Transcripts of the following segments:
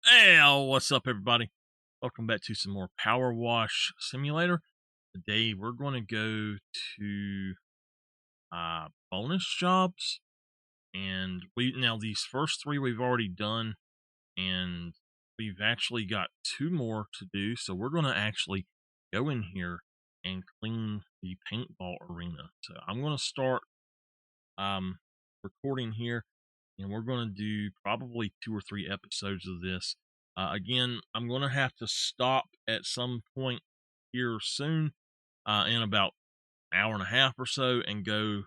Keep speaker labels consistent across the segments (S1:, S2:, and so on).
S1: Hey, what's up, everybody? Welcome back to some more Power Wash Simulator. Today, we're going to go to bonus jobs, and these first three we've already done, and we've actually got two more to do. So we're going to actually go in here and clean the paintball arena. So I'm going to start um, recording here, and we're going to do probably 2 or 3 episodes of this. Again, I'm going to have to stop at some point here soon, in about an hour and a half or so, and go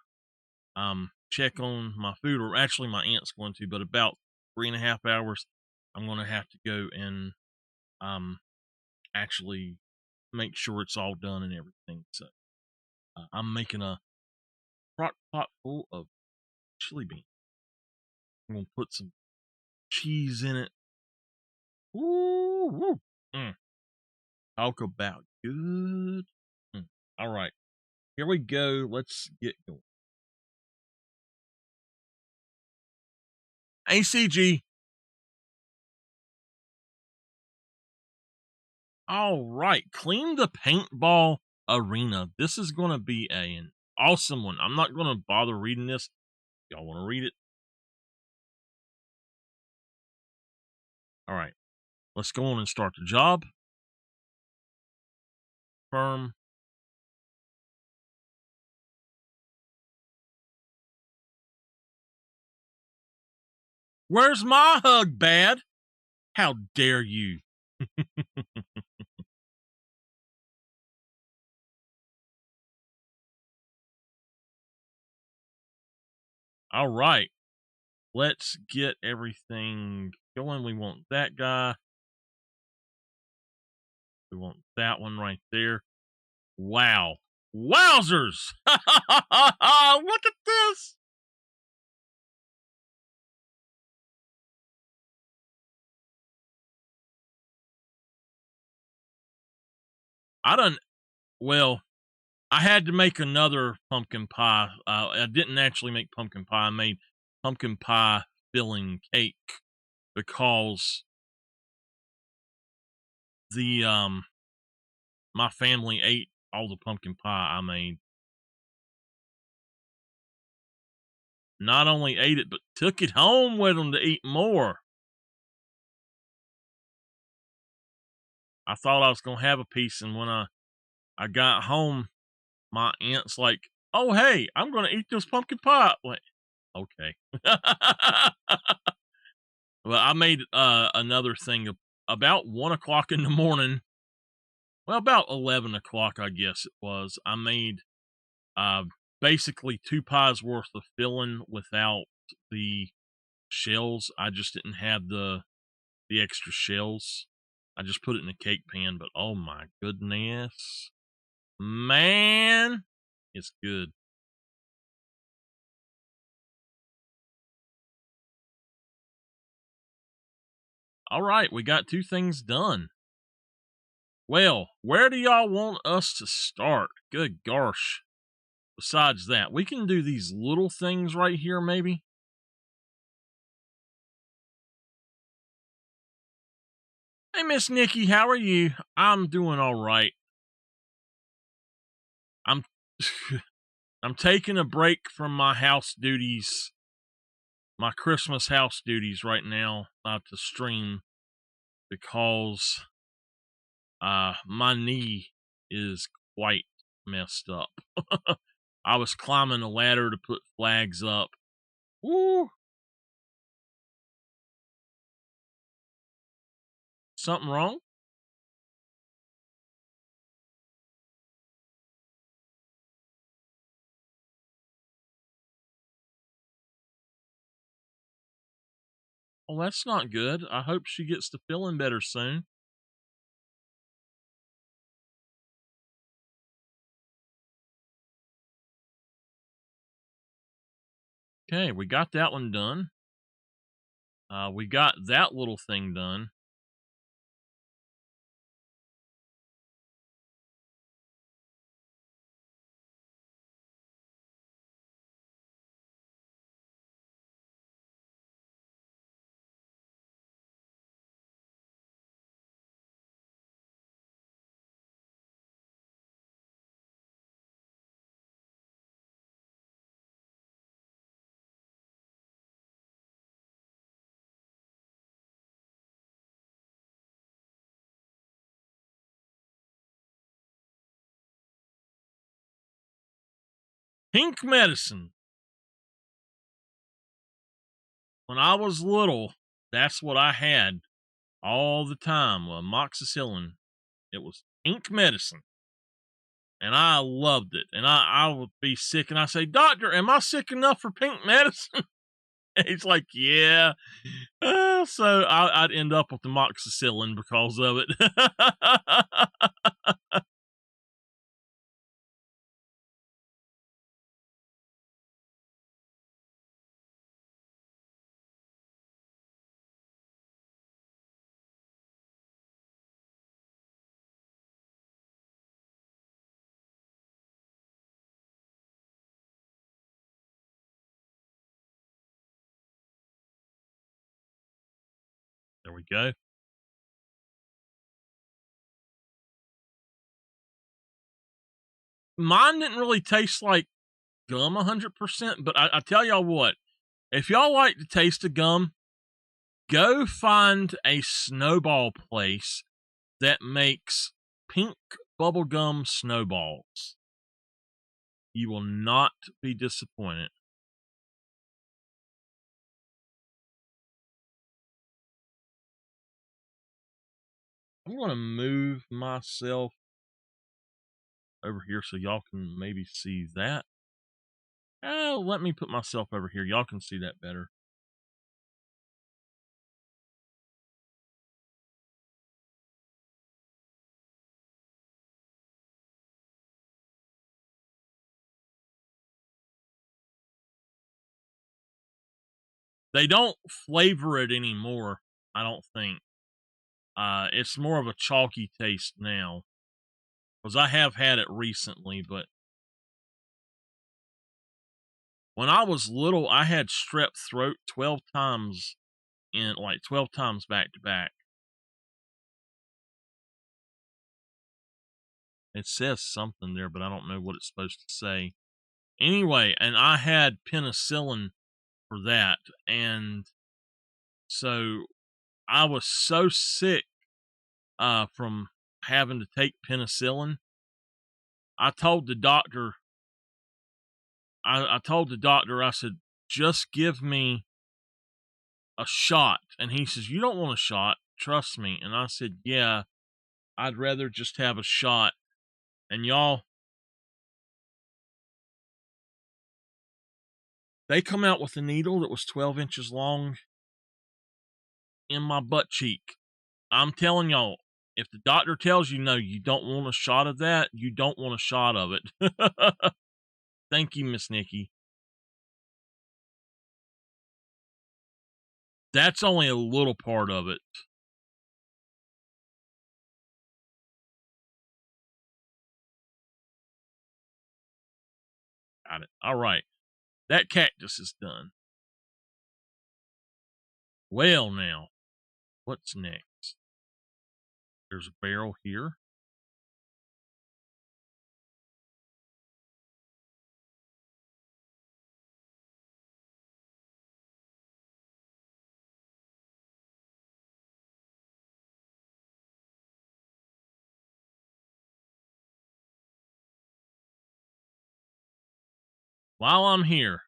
S1: check on my food, or actually my aunt's going to, but about 3.5 hours, I'm going to have to go and actually make sure it's all done and everything. So I'm making a crock pot full of chili beans. I'm going to put some cheese in it. Ooh, woo. Talk about good. All right, here we go. Let's get going. ACG. All right, clean the paintball arena. This is going to be an awesome one. I'm not going to bother reading this. Y'all want to read it? All right, let's go on and start the job. Firm. Where's my hug, Bad? How dare you? All right, let's get everything going. We want that guy. We want that one right there. Wow. Wowzers! Look at this! I done, well, I had to make another pumpkin pie. I didn't actually make pumpkin pie. I made pumpkin pie filling cake because the my family ate all the pumpkin pie I made. Not only ate it, but took it home with them to eat more. I thought I was gonna have a piece, and when I got home, my aunt's like, "Oh, hey, I'm gonna eat this pumpkin pie." Like, okay. Well, I made another thing about 1 o'clock in the morning. Well, about 11 o'clock, I guess it was. I made uh, basically 2 pies worth of filling without the shells. I just didn't have the extra shells. I just put it in a cake pan, but oh my goodness, man, it's good. All right, we got 2 things done. Well, where do y'all want us to start? Good gosh. Besides that, we can do these little things right here, maybe. Hey, Miss Nikki, how are you? I'm doing all right. I'm I'm taking a break from my house duties, my Christmas house duties right now, to stream because my knee is quite messed up. I was climbing a ladder to put flags up. Woo! Something wrong? Well, that's not good. I hope she gets to feeling better soon. Okay, we got that one done. We got that little thing done. Pink medicine. When I was little, that's what I had all the time. Amoxicillin. It was pink medicine. And I loved it. And I would be sick, and I say, "Doctor, am I sick enough for pink medicine?" And he's like, "Yeah." So I'd end up with amoxicillin because of it. There we go. Mine didn't really taste like gum 100%, but I tell y'all what, if y'all like the taste of gum, go find a snowball place that makes pink bubblegum snowballs. You will not be disappointed. I'm going to move myself over here so y'all can maybe see that. Oh, let me put myself over here. Y'all can see that better. They don't flavor it anymore, I don't think. It's more of a chalky taste now. Because I have had it recently, but when I was little, I had strep throat 12 times 12 times back to back. It says something there, but I don't know what it's supposed to say. Anyway, and I had penicillin for that. And so I was so sick from having to take penicillin. I told the doctor, I told the doctor, I said, just give me a shot. And he says, "You don't want a shot, trust me." And I said, "Yeah, I'd rather just have a shot." And y'all, they come out with a needle that was 12 inches long in my butt cheek. I'm telling y'all, if the doctor tells you no, you don't want a shot of that, you don't want a shot of it. Thank you, Miss Nikki. That's only a little part of it. Got it. All right. That cactus is done. Well, now, what's next? There's a barrel here. While I'm here,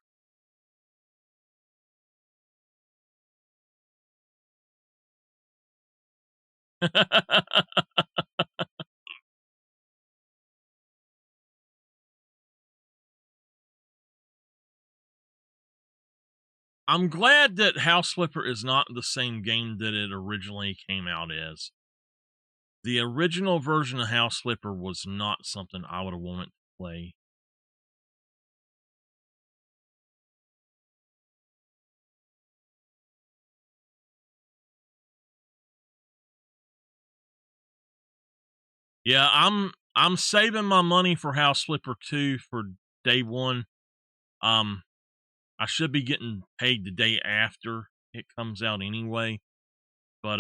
S1: I'm glad that House Flipper is not the same game that it originally came out as. The original version of House Flipper was not something I would have wanted to play. Yeah, I'm saving my money for House Flipper 2 for day one. Um, I should be getting paid the day after it comes out anyway. But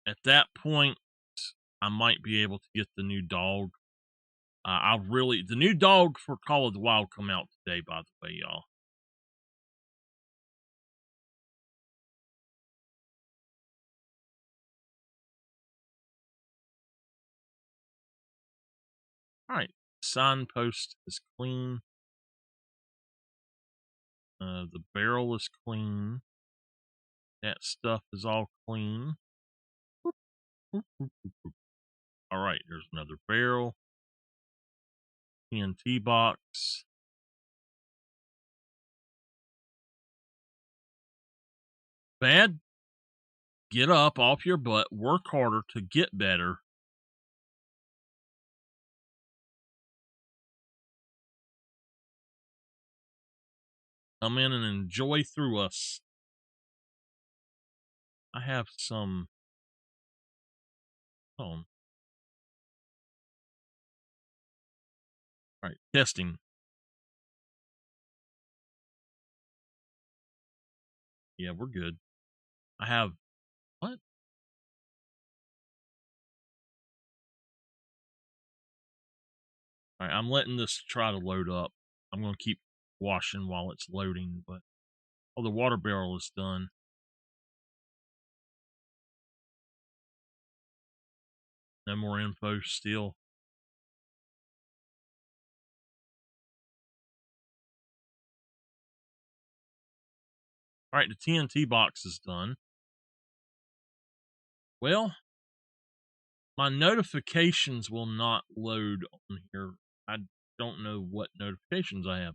S1: at that point, I might be able to get the new dog. The new dog for Call of the Wild come out today, by the way, y'all. All right, signpost is clean. The barrel is clean. That stuff is all clean. Boop, boop, boop, boop, boop. All right, there's another barrel. TNT box. Bad. Get up off your butt. Work harder to get better. Come in and enjoy through us. I have some. Oh, all right, testing. Yeah, we're good. I have what? All right, I'm letting this try to load up. I'm going to keep washing while it's loading, but oh, the water barrel is done. No more info still. All right, the TNT box is done. Well, my notifications will not load on here. I don't know what notifications I have.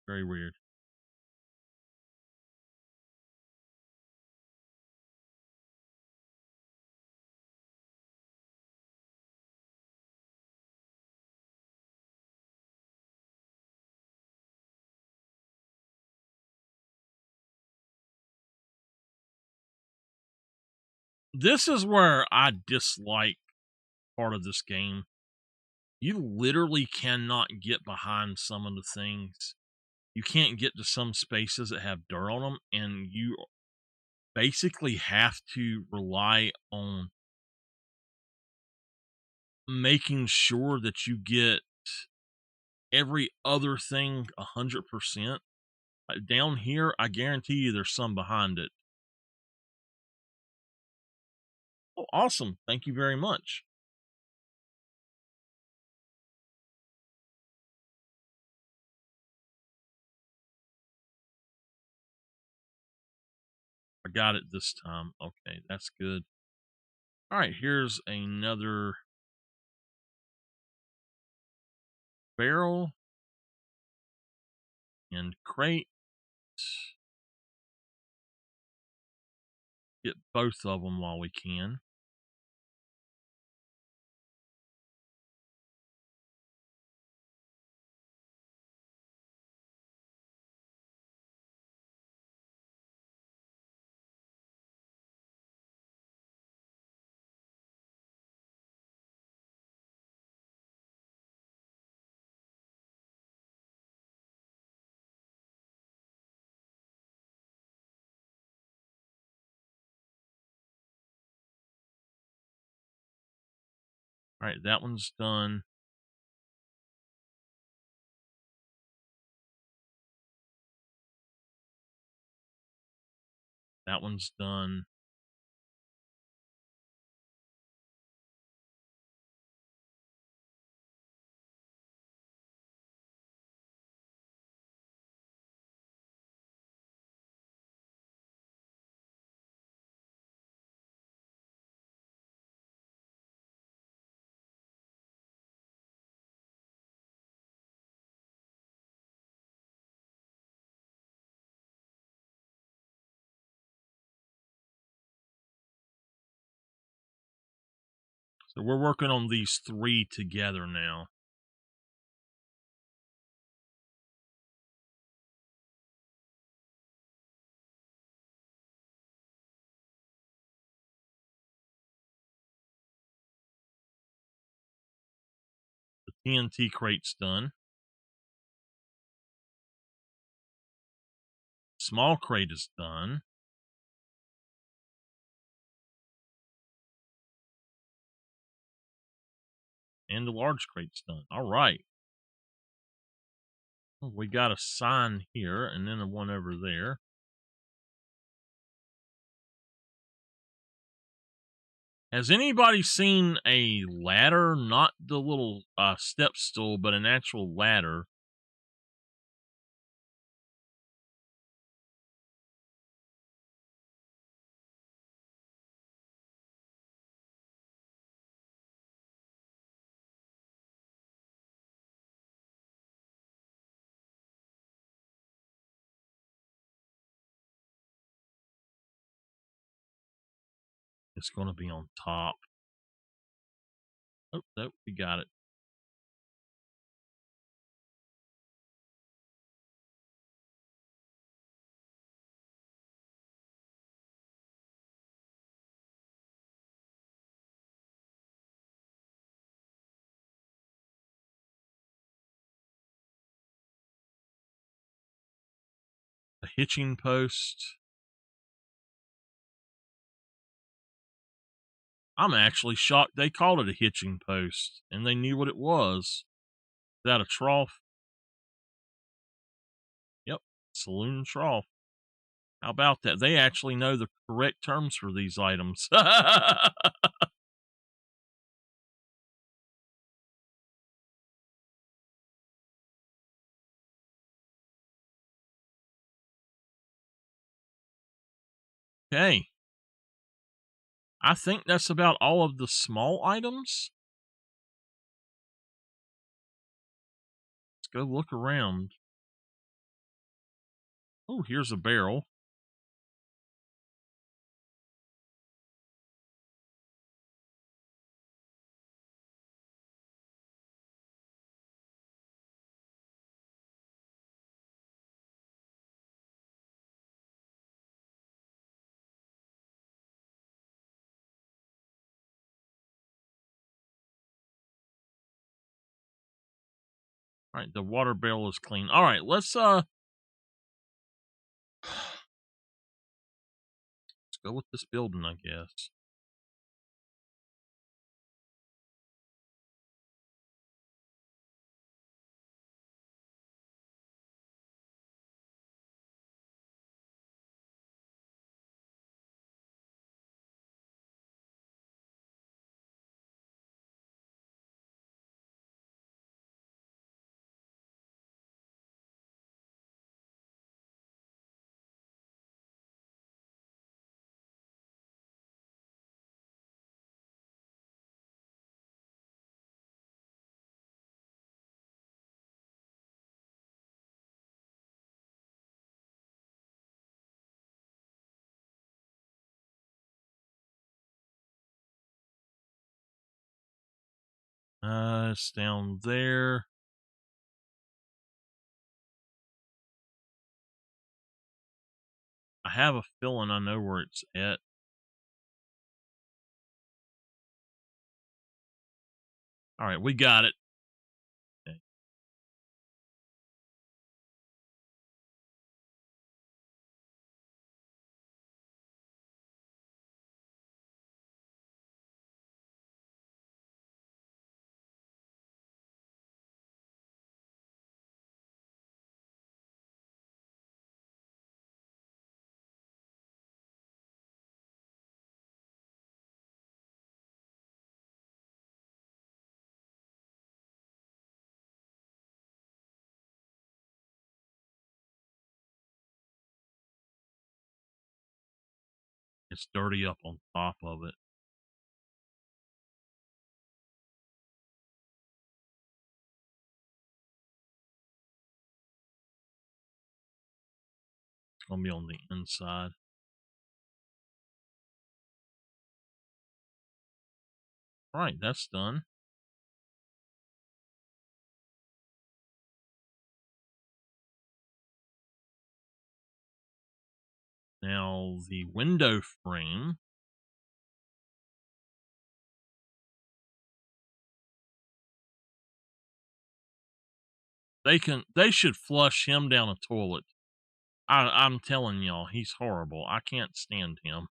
S1: Very weird. This is where I dislike part of this game. You literally cannot get behind some of the things. You can't get to some spaces that have dirt on them, and you basically have to rely on making sure that you get every other thing 100%. Down here, I guarantee you there's some behind it. Oh, awesome. Thank you very much. I got it this time. Okay, that's good. All right, here's another barrel and crate. Get both of them while we can. All right, that one's done. That one's done. So we're working on these three together now. The TNT crate's done. Small crate is done. And the large crate's done. All right. We got a sign here and then a one over there. Has anybody seen a ladder? Not the little step stool, but an actual ladder. It's going to be on top. Oh, nope, we got it. A hitching post. I'm actually shocked they called it a hitching post and they knew what it was. Is that a trough? Yep, saloon trough. How about that? They actually know the correct terms for these items. Okay. I think that's about all of the small items. Let's go look around. Oh, here's a barrel. All right, the water barrel is clean. All right, let's go with this building, I guess. It's down there. I have a feeling I know where it's at. All right, we got it. Okay. It's dirty up on top of it. It's going to be on the inside. All right, that's done. Now the window frame. They should flush him down a toilet. I'm telling y'all, he's horrible. I can't stand him.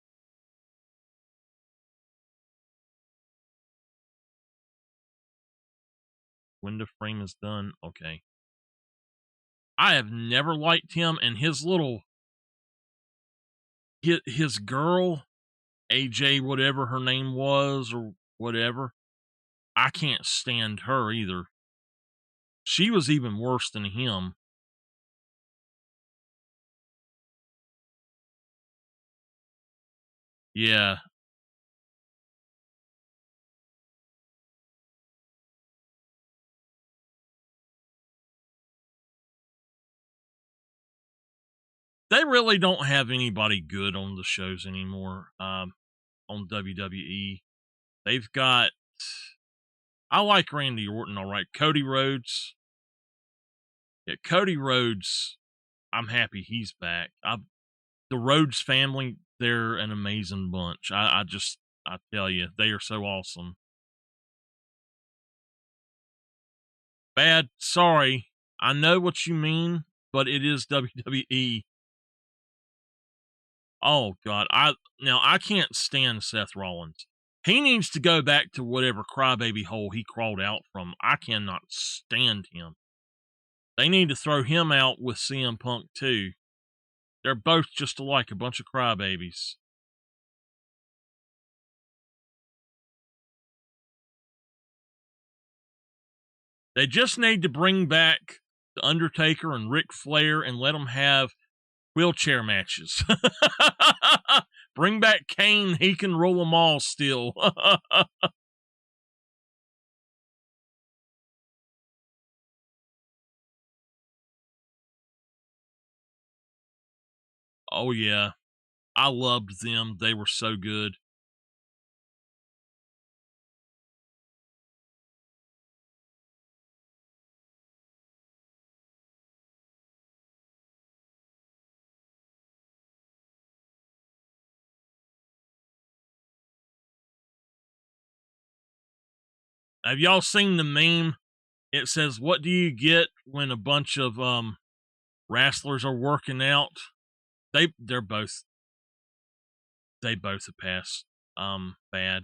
S1: Window frame is done. Okay. I have never liked him and his little his girl AJ, whatever her name was, or whatever. I can't stand her either. She was even worse than him. Yeah. They really don't have anybody good on the shows anymore. On WWE. They've got, I like Randy Orton, all right. Cody Rhodes. Yeah, Cody Rhodes, I'm happy he's back. The Rhodes family, they're an amazing bunch. I tell you, they are so awesome. Bad, sorry. I know what you mean, but it is WWE. Oh God, I can't stand Seth Rollins. He needs to go back to whatever crybaby hole he crawled out from. I cannot stand him. They need to throw him out with CM Punk too. They're both just alike, a bunch of crybabies. They just need to bring back The Undertaker and Ric Flair and let them have wheelchair matches. Bring back Kane. He can roll them all still. Oh, yeah. I loved them. They were so good. Have y'all seen the meme? It says, "What do you get when a bunch of wrestlers are working out?" They're both they both have passed bad.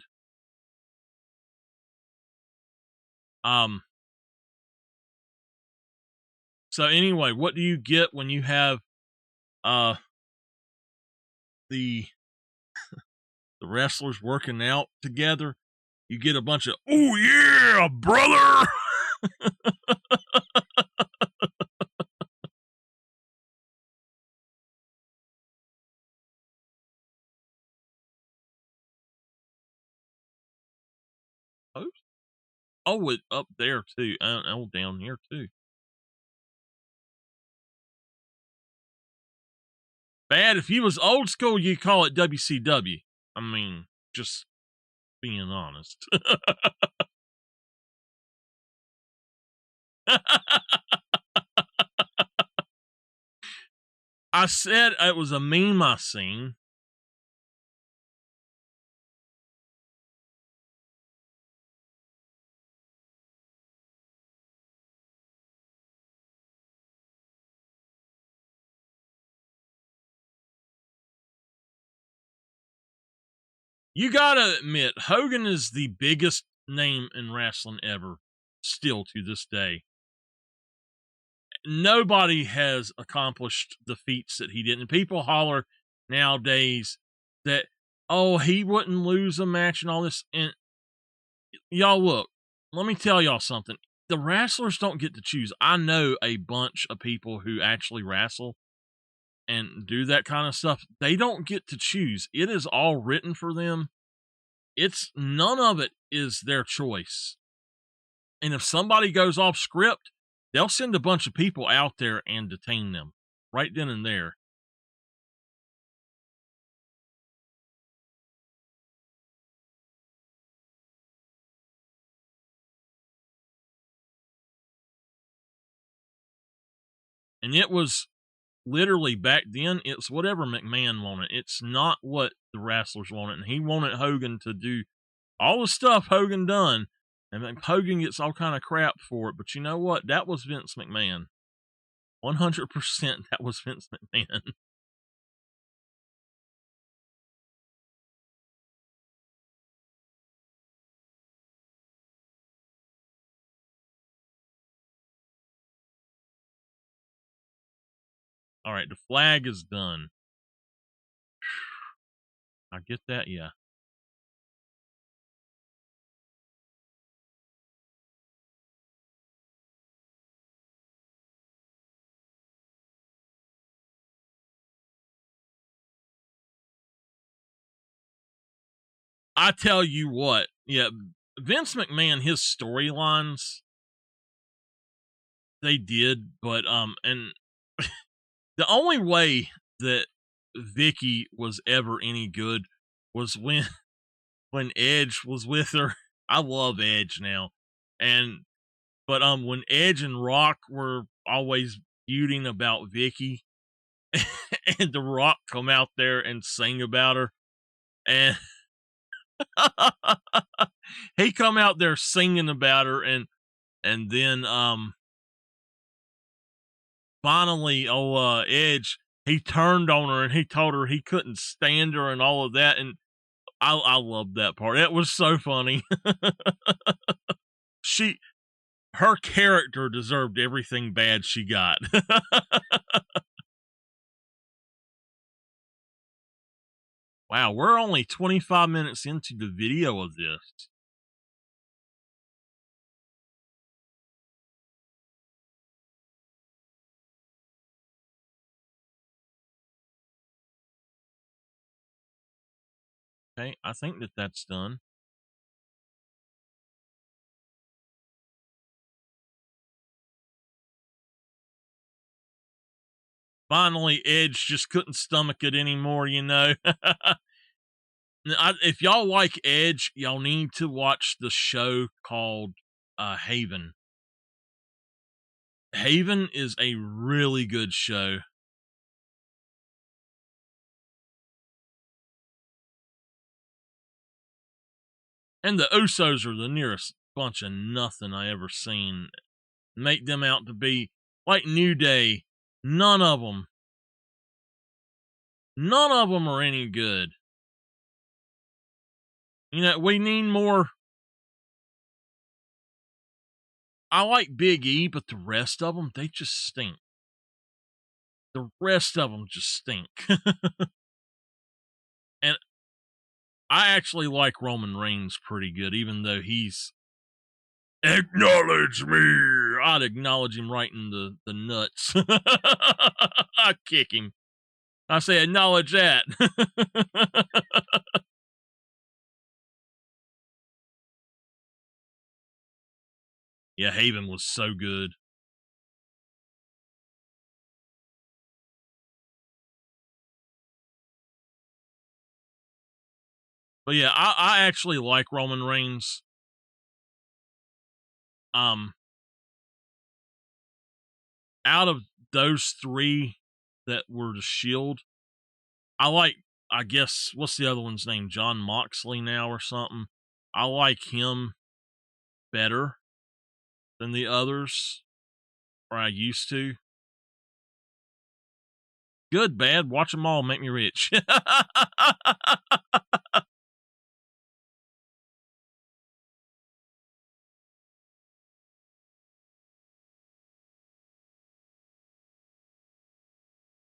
S1: Um so anyway, what do you get when you have uh the wrestlers working out together? You get a bunch of, "Oh yeah, brother." Oh, oh, it up there too. Oh, down here too. Bad. If you was old school, you call it WCW. I mean, just being honest. I said it was a meme I seen. You gotta admit, Hogan is the biggest name in wrestling ever, still to this day. Nobody has accomplished the feats that he did. And people holler nowadays that, oh, he wouldn't lose a match and all this. And y'all, look, let me tell y'all something. The wrestlers don't get to choose. I know a bunch of people who actually wrestle and do that kind of stuff. They don't get to choose. It is all written for them. It's none of it is their choice. And if somebody goes off script, they'll send a bunch of people out there and detain them right then and there. And it was literally back then, it's whatever McMahon wanted. It's not what the wrestlers wanted. And he wanted Hogan to do all the stuff Hogan done. And then Hogan gets all kind of crap for it. But you know what? That was Vince McMahon. 100% that was Vince McMahon. All right, the flag is done. I get that. Yeah. I tell you what. Yeah. Vince McMahon, his storylines, they did, but and the only way that Vicky was ever any good was when when Edge was with her. I love Edge now. And but when Edge and Rock were always feuding about Vicky and the Rock come out there and sing about her and he come out there singing about her and then finally Edge, he turned on her and he told her he couldn't stand her and all of that, and I loved that part. It was so funny. she Her character deserved everything bad she got. Wow, we're only 25 minutes into the video of this. Okay, I think that that's done. Finally, Edge just couldn't stomach it anymore. If y'all like Edge, y'all need to watch the show called Haven. Haven is a really good show. And the Usos are the nearest bunch of nothing I ever seen. Make them out to be like New Day. None of them. None of them are any good. We need more. I like Big E, but the rest of them, they just stink. The rest of them just stink. And I actually like Roman Reigns pretty good, even though he's acknowledge me. I'd acknowledge him right in the nuts. I'd kick him. I say acknowledge that. Yeah, Haven was so good. But yeah, I actually like Roman Reigns. Um, out of those three that were the Shield, I like. I guess what's the other one's name? John Moxley now or something. I like him better than the others, or I used to. Good, bad, watch them all, make me rich.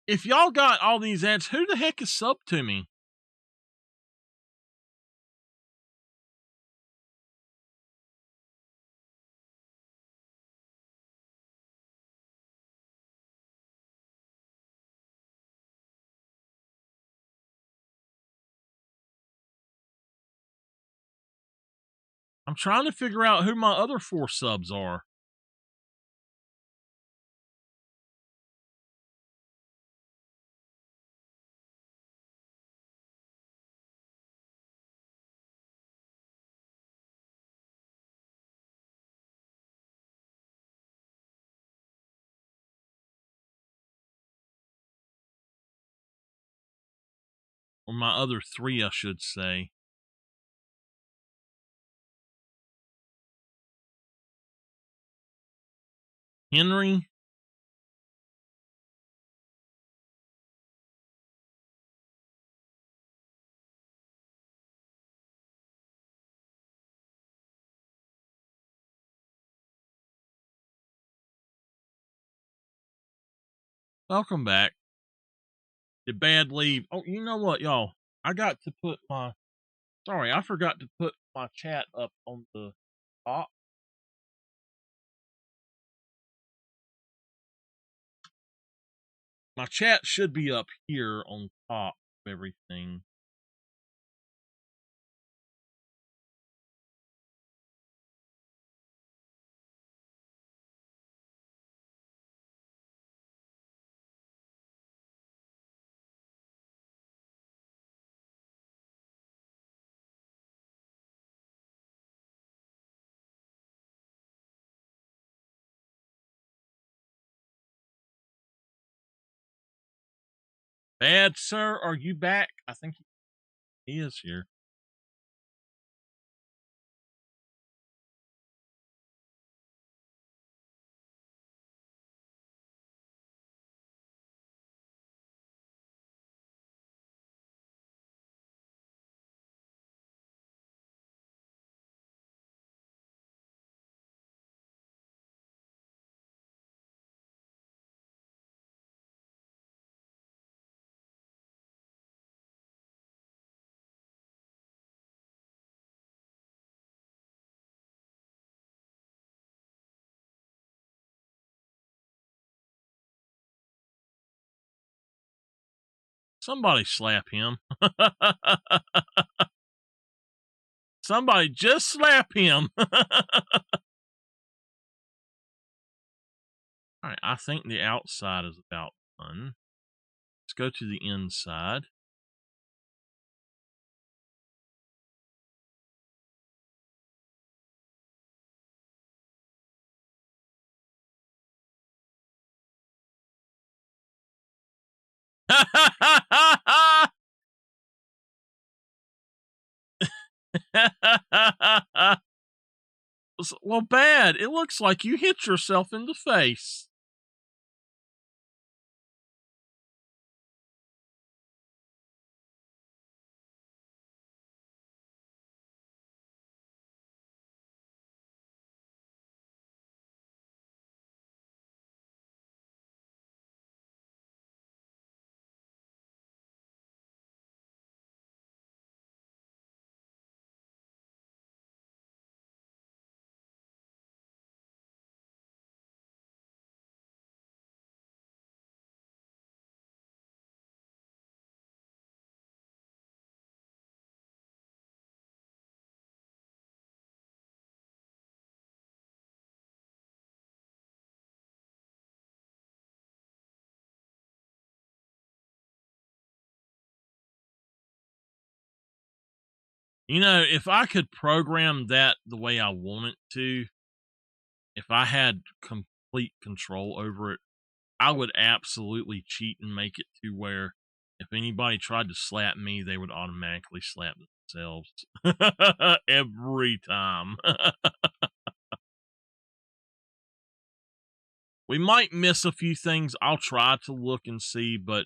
S1: If y'all got all these ads, who the heck is sub to me? I'm trying to figure out who my other 4 subs are. Or my other 3, I should say. Henry. Welcome back. Did Bad leave? Oh, you know what, y'all? I got to put my. Sorry, I forgot to put my chat up on the top. My chat should be up here on top of everything. Bad sir, are you back? I think he is here. Somebody slap him. Somebody just slap him. All right, I think the outside is about done. Let's go to the inside. Well, bad. It looks like you hit yourself in the face. You know, if I could program that the way I want it to, if I had complete control over it, I would absolutely cheat and make it to where if anybody tried to slap me, they would automatically slap themselves every time. We might miss a few things. I'll try to look and see, but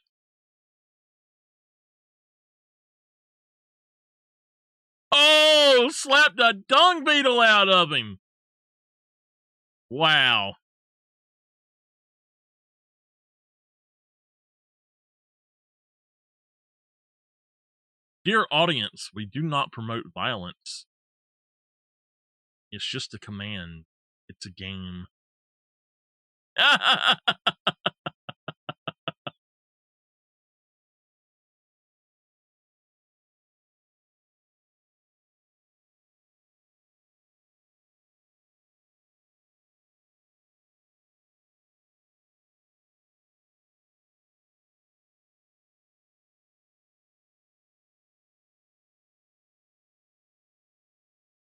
S1: oh, slapped a dung beetle out of him. Wow. Dear audience, we do not promote violence. It's just a command. It's a game.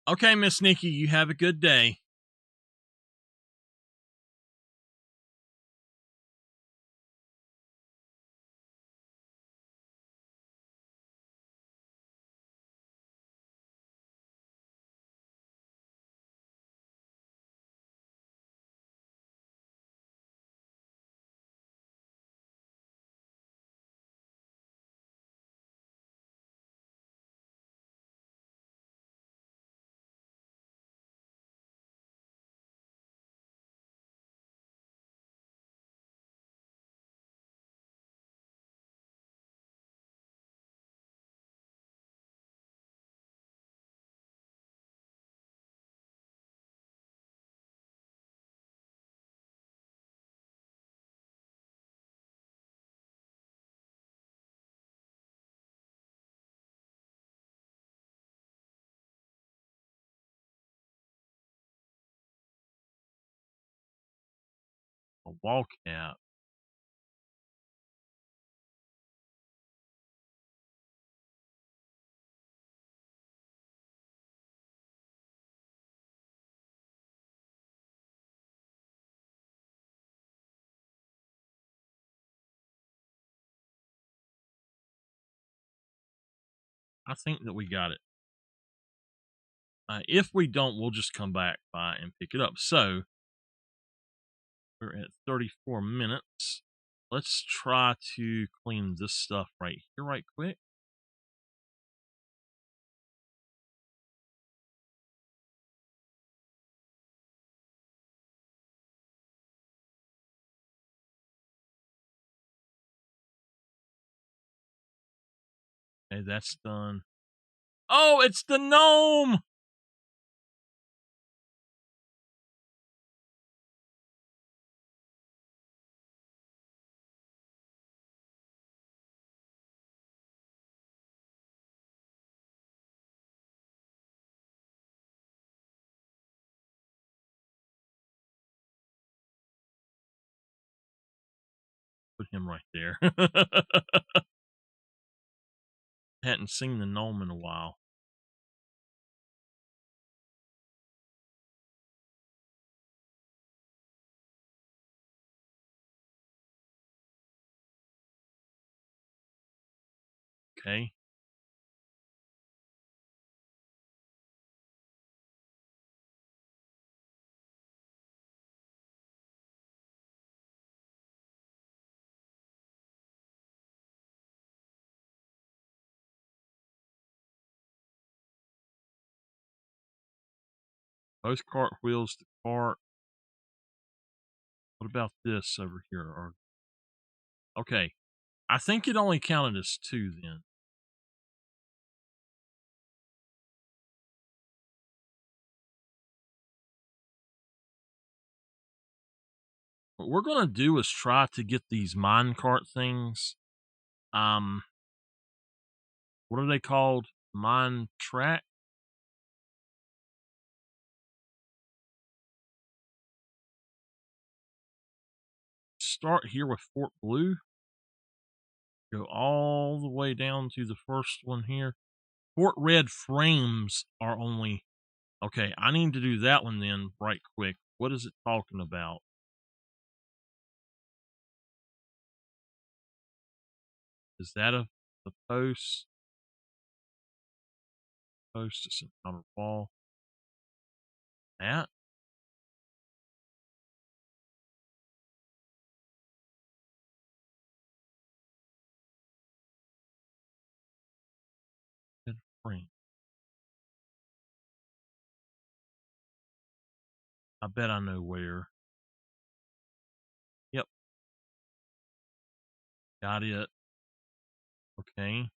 S1: Okay, Miss Nikki, you have a good day. A wall cap. I think that we got it. If we don't, we'll just come back by and pick it up. So we're at 34 minutes. Let's try to clean this stuff right here, right quick. Okay, that's done. Oh, it's the gnome! Put him right there. Hadn't seen the gnome in a while. Okay. Both cartwheels to cart. What about this over here? Okay. I think it only counted as 2 then. What we're gonna do is try to get these minecart things. What are they called? Mine track? Start here with Fort Blue. Go all the way down to the first one here. Fort Red frames are only... Okay, I need to do that one then right quick. What is it talking about? Is that a post? Post is an outer wall. That? Red frame. I bet I know where. Yep. Got it. Okay.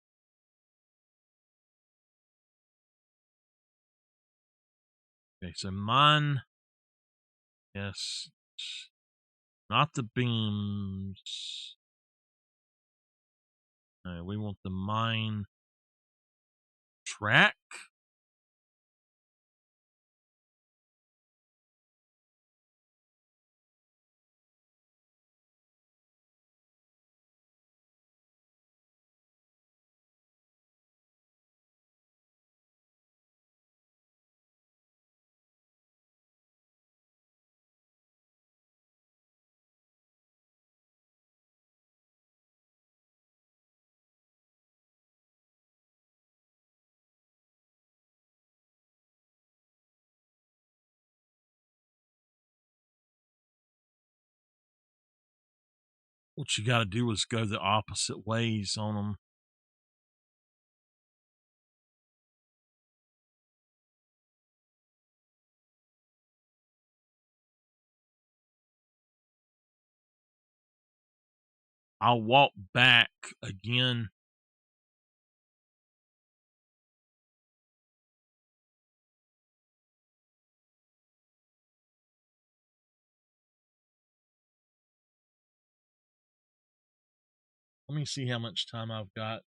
S1: Okay, so mine... Yes. Not the beams. No, we want the mine track. What you got to do is go the opposite ways on them. I'll walk back again. Let me see how much time I've got.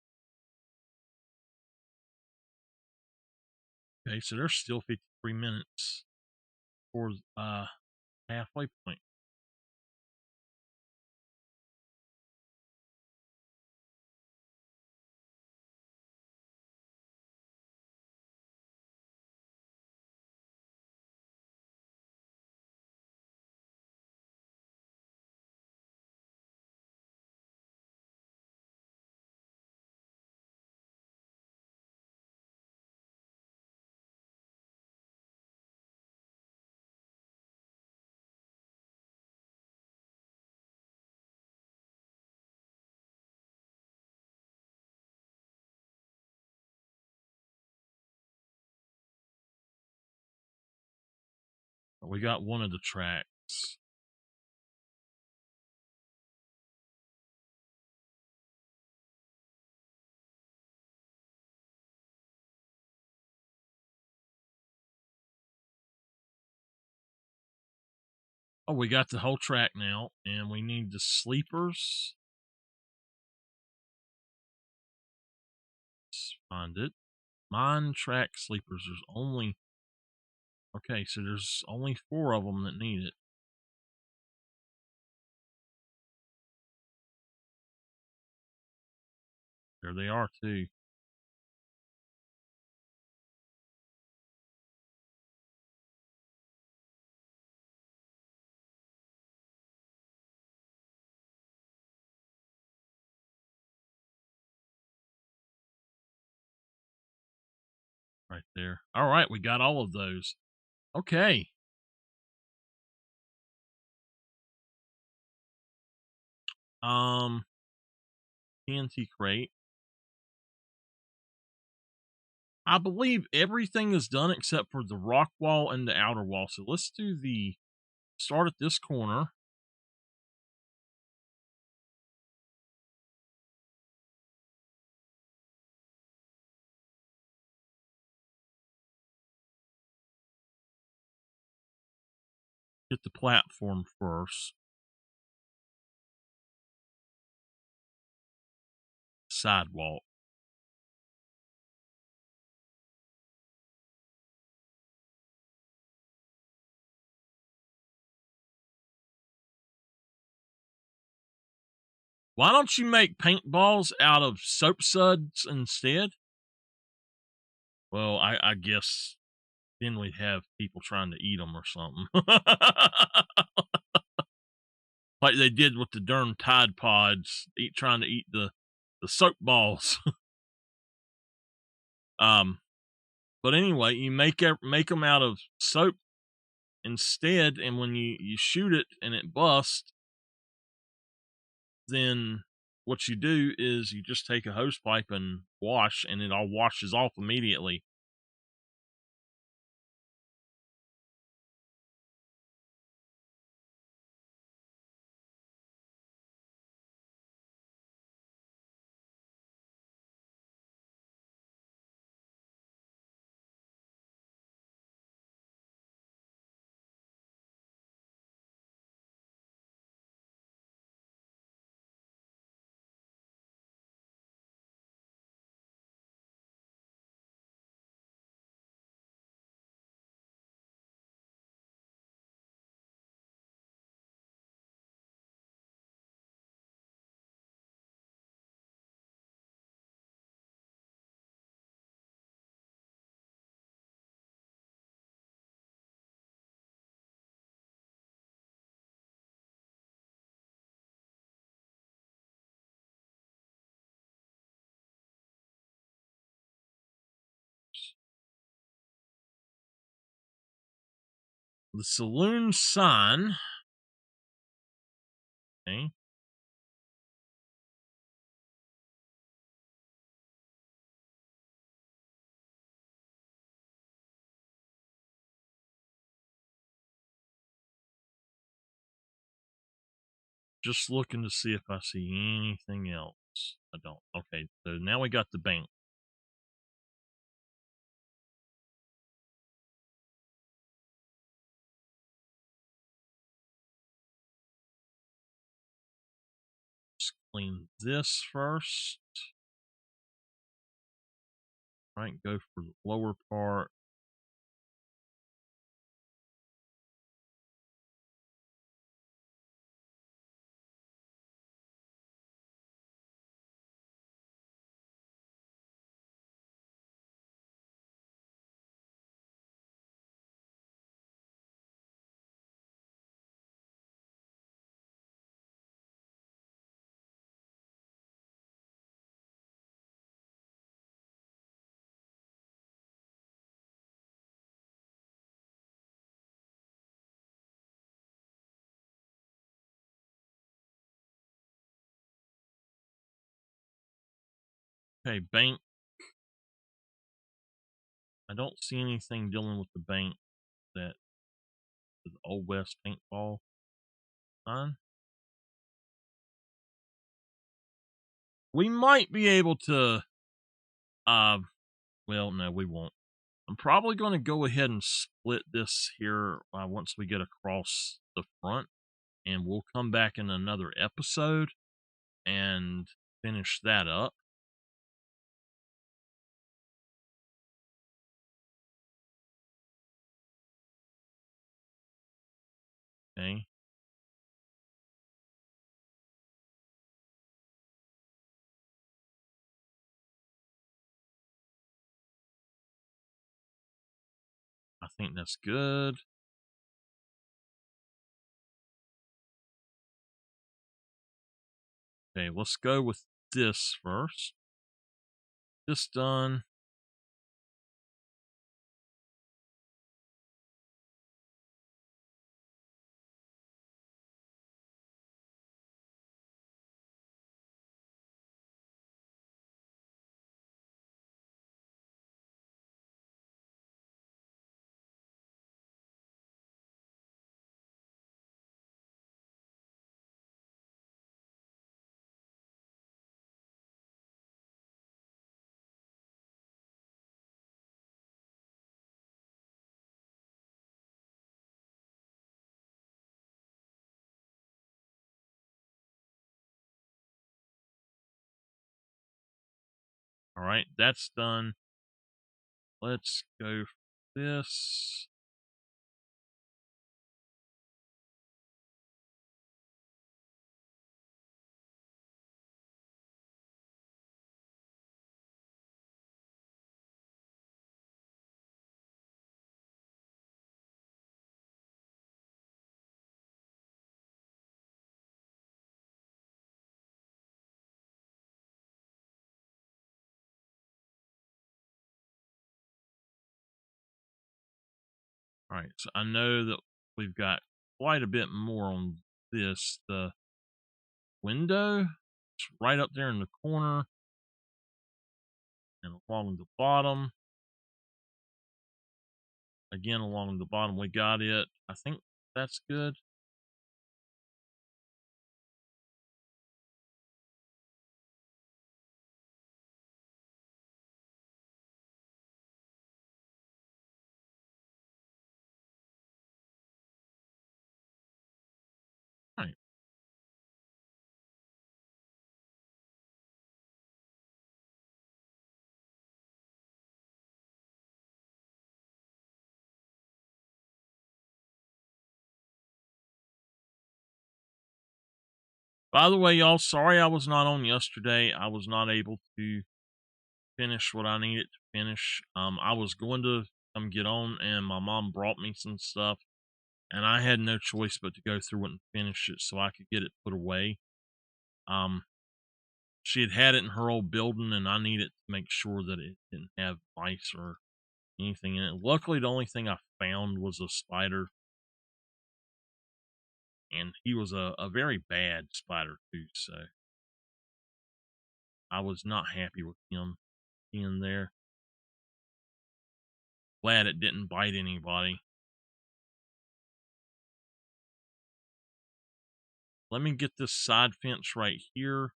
S1: Okay, so there's still 53 minutes for halfway point. We got one of the tracks. Oh, we got the whole track now, and we need the sleepers. Let's find it. Mine track sleepers. There's only... Okay, so there's only 4 of them that need it. There they are, too. Right there. All right, we got all of those. Okay. TNT crate. I believe everything is done except for the rock wall and the outer wall. So let's do the start at this corner. Get the platform first. Sidewalk. Why don't you make paintballs out of soap suds instead? Well, I guess then we'd have people trying to eat them or something. Like they did with the darn Tide Pods, trying to eat the soap balls. But anyway, you make them out of soap instead, and when you shoot it and it busts, then what you do is you just take a hose pipe and wash, and it all washes off immediately. The saloon sign. Okay. Just looking to see if I see anything else. I don't. Okay, so now we got the bank. Let's clean this first. Right, go for the lower part. Okay, bank. I don't see anything dealing with the bank that the Old West paintball sign. We might be able to, uh, well, no, we won't. I'm probably going to go ahead and split this here once we get across the front, and we'll come back in another episode and finish that up. Okay. I think that's good. Okay, let's go with this first. This done. All right, that's done. Let's go for this. All right, so I know that we've got quite a bit more on this. The window, it's right up there in the corner and along the bottom. Again, along the bottom, we got it. I think that's good. All right. By the way, y'all, sorry I was not on yesterday. I was not able to finish what I needed to finish. I was going to come get on, and my mom brought me some stuff, and I had no choice but to go through it and finish it so I could get it put away. Um, she had it in her old building, and I needed to make sure that it didn't have mice or anything in it. Luckily, the only thing I found was a spider, and he was a very bad spider too. So I was not happy with him being there. Glad it didn't bite anybody. Let me get this side fence right here.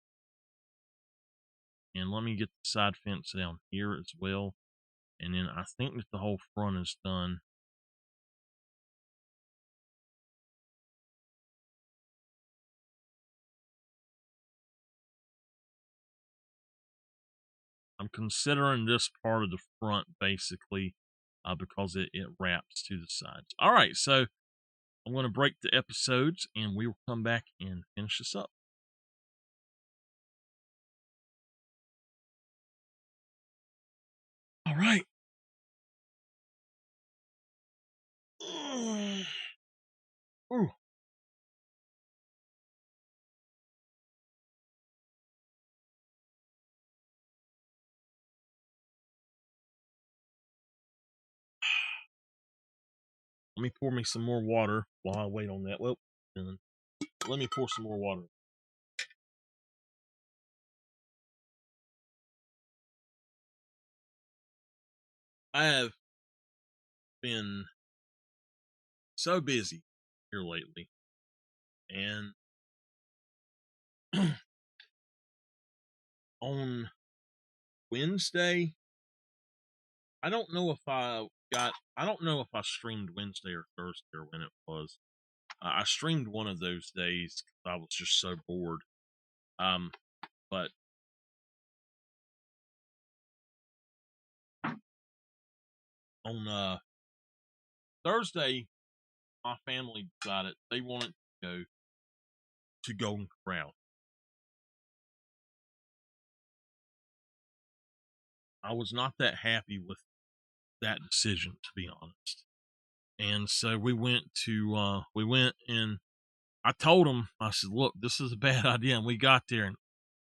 S1: And let me get the side fence down here as well. And then I think that the whole front is done. I'm considering this part of the front basically because it wraps to the sides. All right, so I'm going to break the episodes and we will come back and finish this up. All right. Ooh. Let me pour me some more water while I wait on that. Well, and let me pour some more water. I have been so busy here lately, and on Wednesday, I don't know if I streamed Wednesday or Thursday or when it was. I streamed one of those days 'cause I was just so bored. Um, but on Thursday, my family decided they wanted to go to Golden Corral. I was not that happy with that decision, to be honest. And so we went and I told them, I said, look, this is a bad idea. And we got there and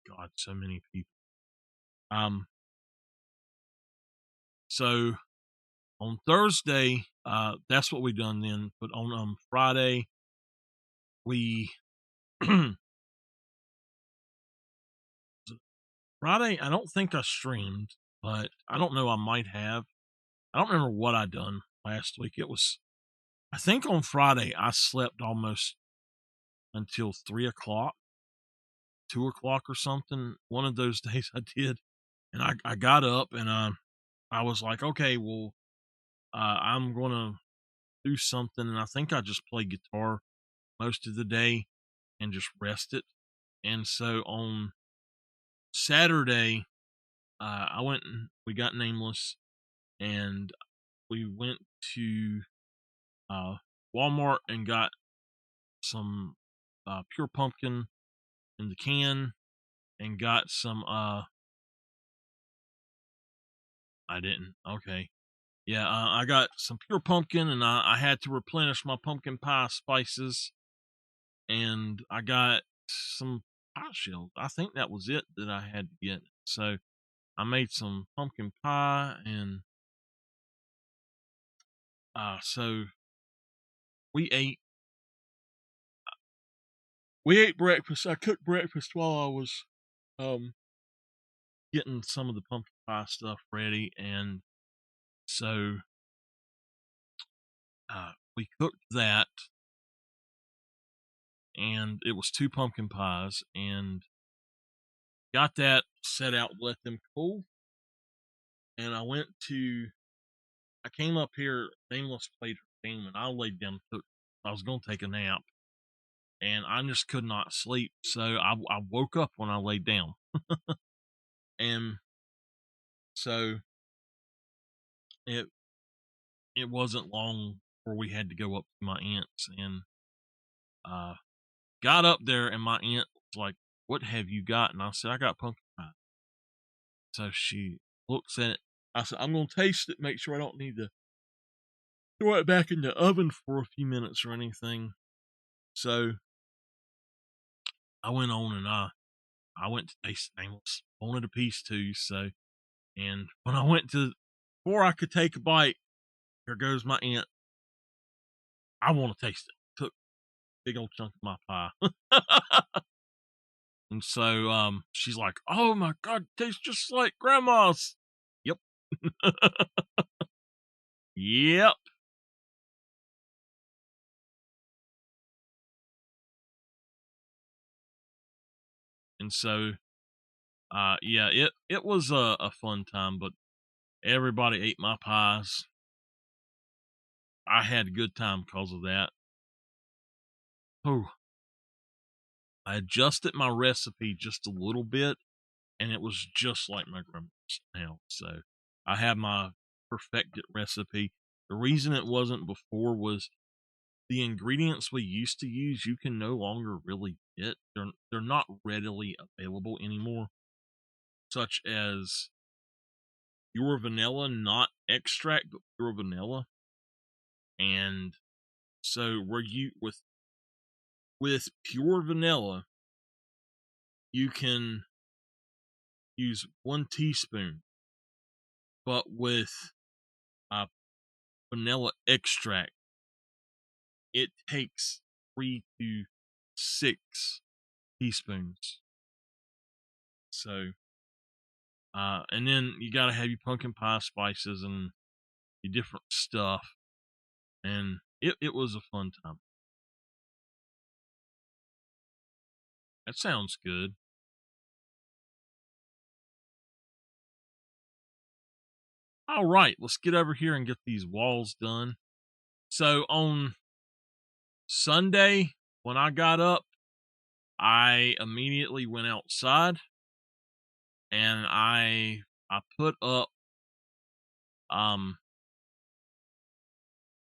S1: God, so many people. So on Thursday, that's what we done then. But on Friday, we Friday, I don't think I streamed, but I don't know. I might have. I don't remember what I done last week. I think on Friday, I slept almost until 3 o'clock, 2 o'clock or something. One of those days I did. And I got up and I was like, okay, well, I'm going to do something. And I think I just played guitar most of the day and just rested. And so on Saturday, we got Nameless and we went to Walmart and got some pure pumpkin in the can and got some, I didn't. Okay. Yeah, I got some pure pumpkin and I had to replenish my pumpkin pie spices and I got some pie shells. I think that was it that I had to get. So I made some pumpkin pie and so we ate we ate breakfast. I cooked breakfast while I was um getting some of the pumpkin pie stuff ready and so we cooked that and it was two pumpkin pies and got that set out, let them cool. And I came up here, Nameless played her game, and I laid down, I was going to take a nap, and I just could not sleep. So I woke up when I laid down. And so it, it wasn't long before we had to go up to my aunt's and, uh, got up there and my aunt was like, what have you got? And I said, I got pumpkin pie. So she looks at it. I said, I'm going to taste it, make sure I don't need to throw it back in the oven for a few minutes or anything. So I went on and I went to taste Nameless. Wanted a piece too. So, and when I went to, before I could take a bite, here goes my aunt. I want to taste it. Took a big old chunk of my pie. And so she's like, oh my God, tastes just like grandma's. Yep. Yep. And so yeah, it was a fun time, but everybody ate my pies. I had a good time because of that. Oh, I adjusted my recipe just a little bit, and it was just like my grandma's now. So I have my perfected recipe. The reason it wasn't before was the ingredients we used to use you can no longer really get. They're not readily available anymore, such as pure vanilla, not extract, but pure vanilla. And so where you with pure vanilla, you can use 1 teaspoon, but with uh, vanilla extract, it takes 3 to 6 teaspoons. So, and then you got to have your pumpkin pie spices and your different stuff. And it was a fun time. That sounds good. All right, let's get over here and get these walls done. So on Sunday, when I got up, I immediately went outside and I put up um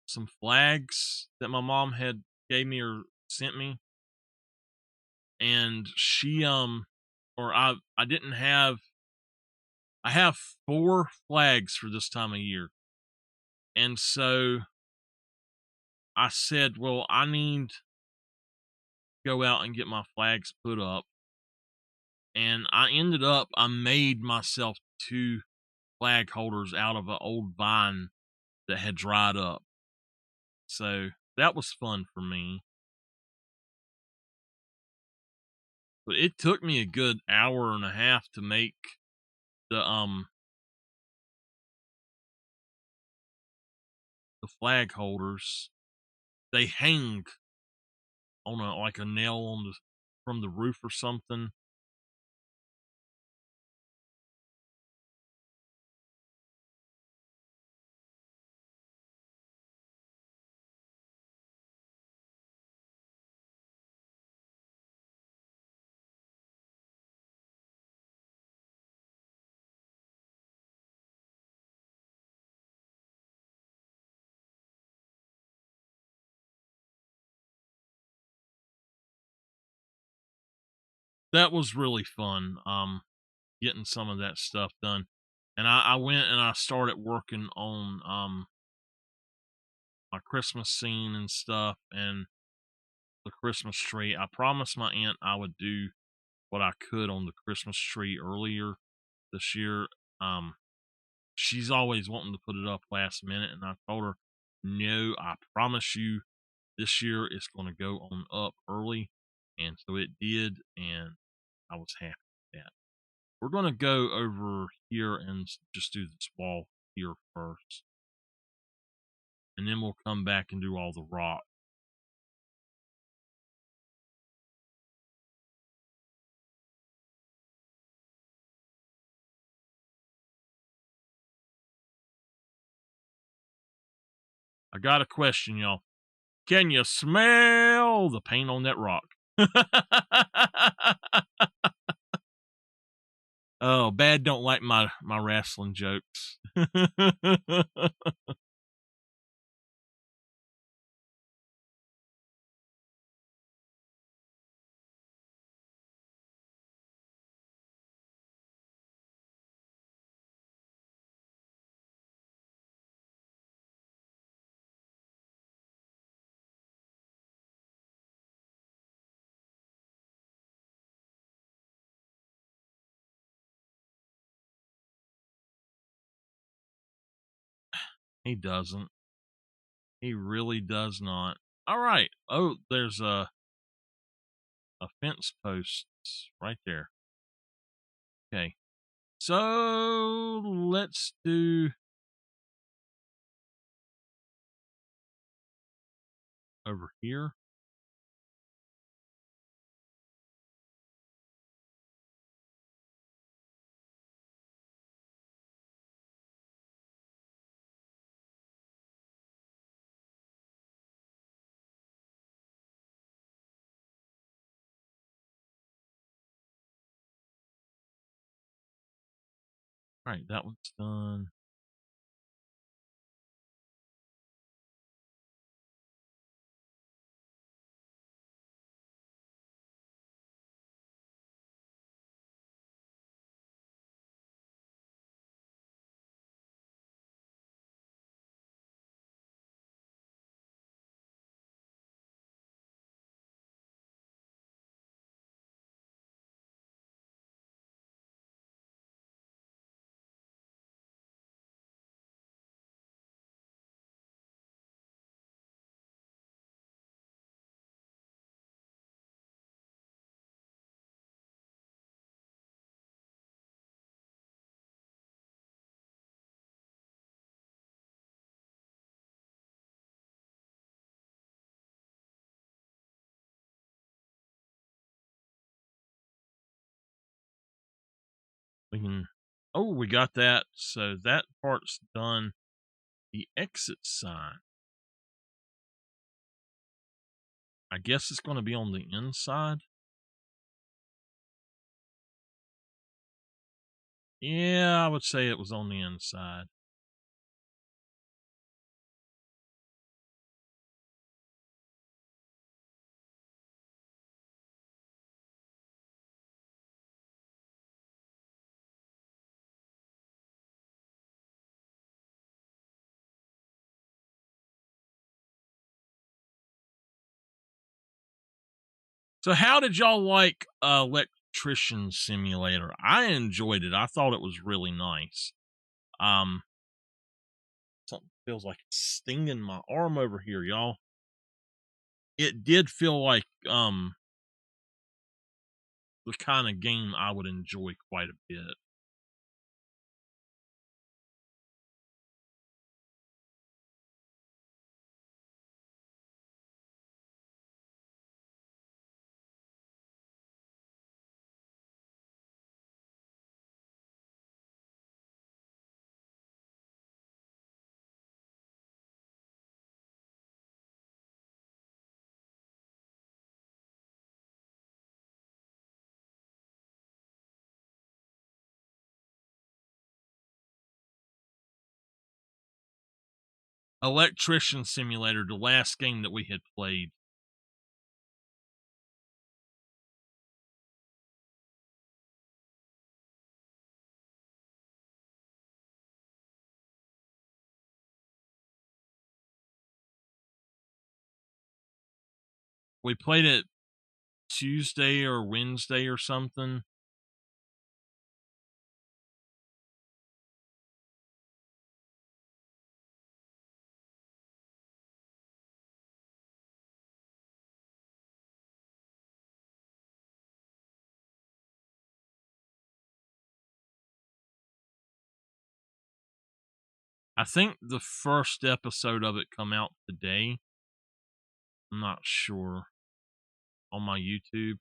S1: some flags that my mom had gave me or sent me, and she or I didn't have I have 4 flags for this time of year. And so I said, well, I need to go out and get my flags put up. And I made myself 2 flag holders out of an old vine that had dried up. So that was fun for me. But it took me a good hour and a half to make the the flag holders. They hang on a like a nail on the from the roof or something. That was really fun. Getting some of that stuff done. And I went and I started working on my Christmas scene and stuff and the Christmas tree. I promised my aunt I would do what I could on the Christmas tree earlier this year. Um she's always wanting to put it up last minute, and I told her, "No, I promise you this year it's going to go on up early." And so it did, and I was happy with that. We're going to go over here and just do this wall here first, and then we'll come back and do all the rock. I got a question, y'all. Can you smell the paint on that rock? Oh, Bad don't like my wrestling jokes. He doesn't. He really does not. All right. Oh, there's a fence post right there. Okay. So let's do over here. All right, that one's done. We can. Oh, we got that. So that part's done. The exit sign. I guess it's going to be on the inside. Yeah, I would say it was on the inside. So how did y'all like Electrician Simulator? I enjoyed it. I thought it was really nice. Um Something feels like it's stinging my arm over here, y'all. It did feel like the kind of game I would enjoy quite a bit. Electrician Simulator, the last game that we had played. We played it Tuesday or Wednesday or something. I think the first episode of it come out today. I'm not sure. On my YouTube.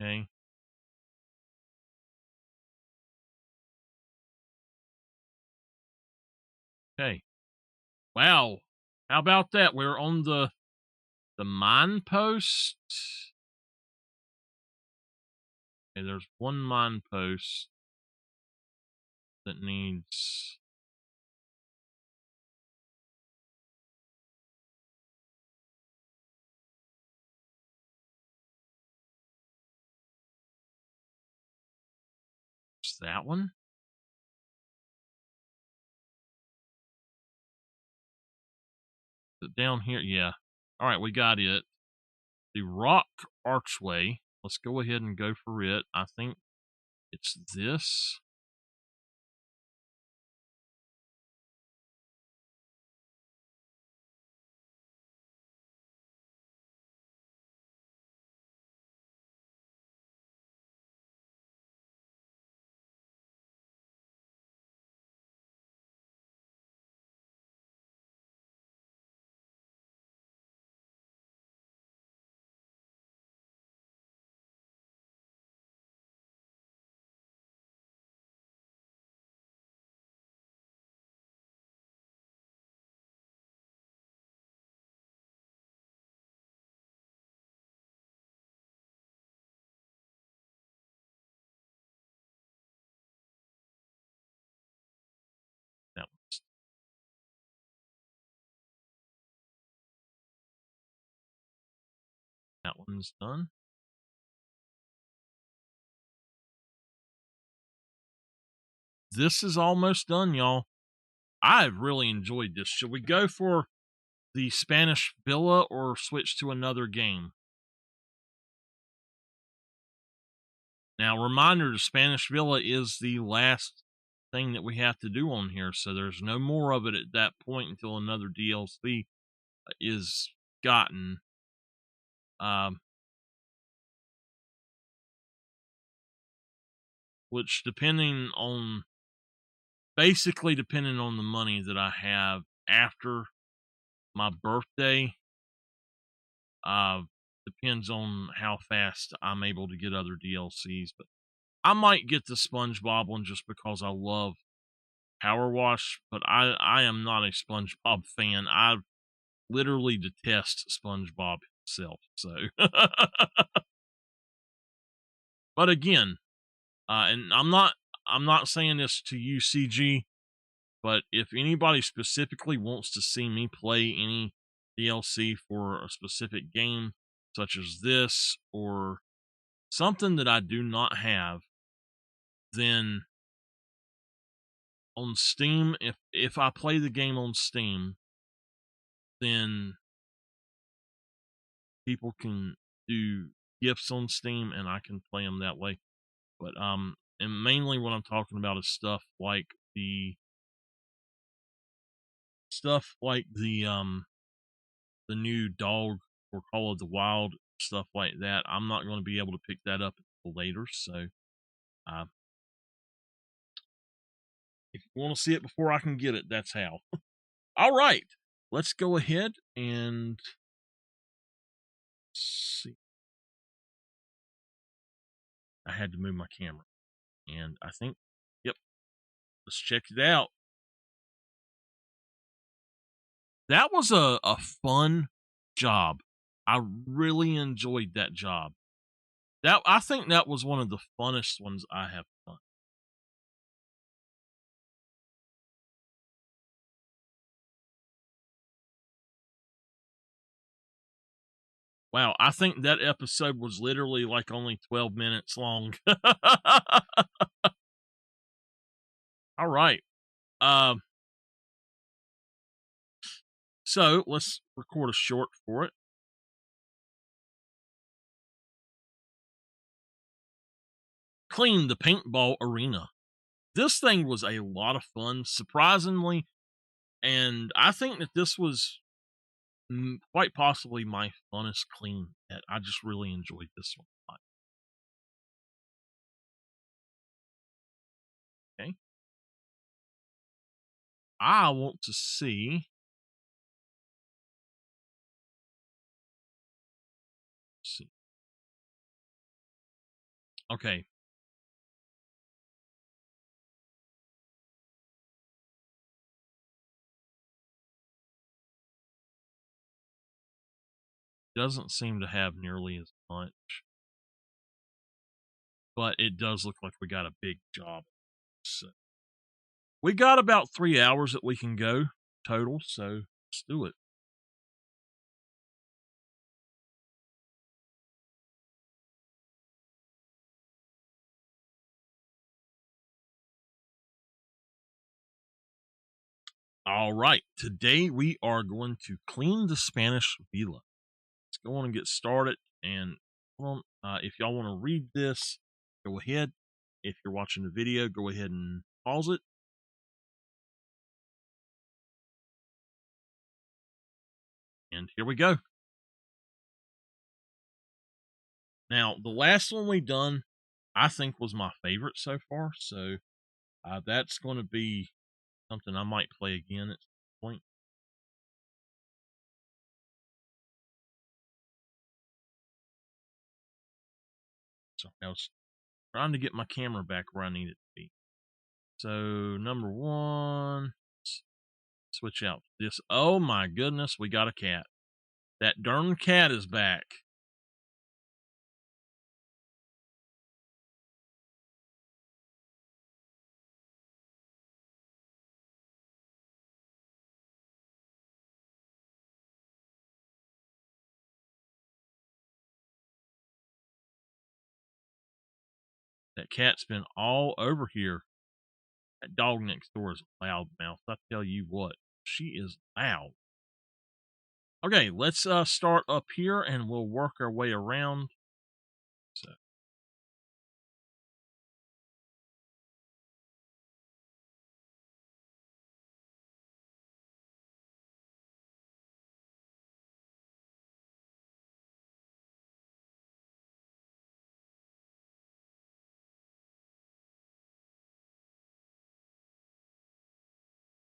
S1: Okay. Okay. Wow. How about that? We're on the mine post. Okay, there's one mine post that needs. Is that one? Is it down here? Yeah. All right, we got it. The rock archway. Let's go ahead and go for it. I think it's this. That one's, that one's done. This is almost done, y'all. I've really enjoyed this. Should we go for the Spanish Villa or switch to another game? Now, reminder: the Spanish Villa is the last thing that we have to do on here, so there's no more of it at that point until another DLC is gotten. Um, which, depending on the money that I have after my birthday, uh, depends on how fast I'm able to get other DLCs. But I might get the SpongeBob one just because I love PowerWash, but I am not a SpongeBob fan. I literally detest SpongeBob himself. So, but again, and I'm not saying this to you, CG, but if anybody specifically wants to see me play any DLC for a specific game, such as this or something that I do not have, then on Steam, if I play the game on Steam, then people can do gifts on Steam and I can play them that way. But and mainly what I'm talking about is stuff like the new dog for Call of the Wild, stuff like that. I'm not going to be able to pick that up until later. So uh, if you want to see it before I can get it, that's how. All right, let's go ahead and see. I had to move my camera, and I think, yep, let's check it out. That was a fun job. I really enjoyed that job. I think that was one of the funnest ones I have done. Wow, I think that episode was literally like only 12 minutes long. All right. Um, so let's record a short for it. Clean the paintball arena. This thing was a lot of fun, surprisingly, and I think that this was quite possibly my funnest clean yet. I just really enjoyed this one a lot. Okay. I want to see. Okay. Doesn't seem to have nearly as much, but it does look like we got a big job. So we got about 3 hours that we can go total. So let's do it. All right. Today we are going to clean the Spanish Villa. Let's go on and get started. And if y'all want to read this, go ahead. If you're watching the video, go ahead and pause it. And here we go. Now, the last one we done, I think, was my favorite so far. So that's going to be something I might play again at some point. So I was trying to get my camera back where I need it to be. So number one, switch out this. Oh my goodness, we got a cat. That darn cat is back. That cat's been all over here. That dog next door is a loud mouth. I tell you what, she is loud. Okay, let's start up here and we'll work our way around. So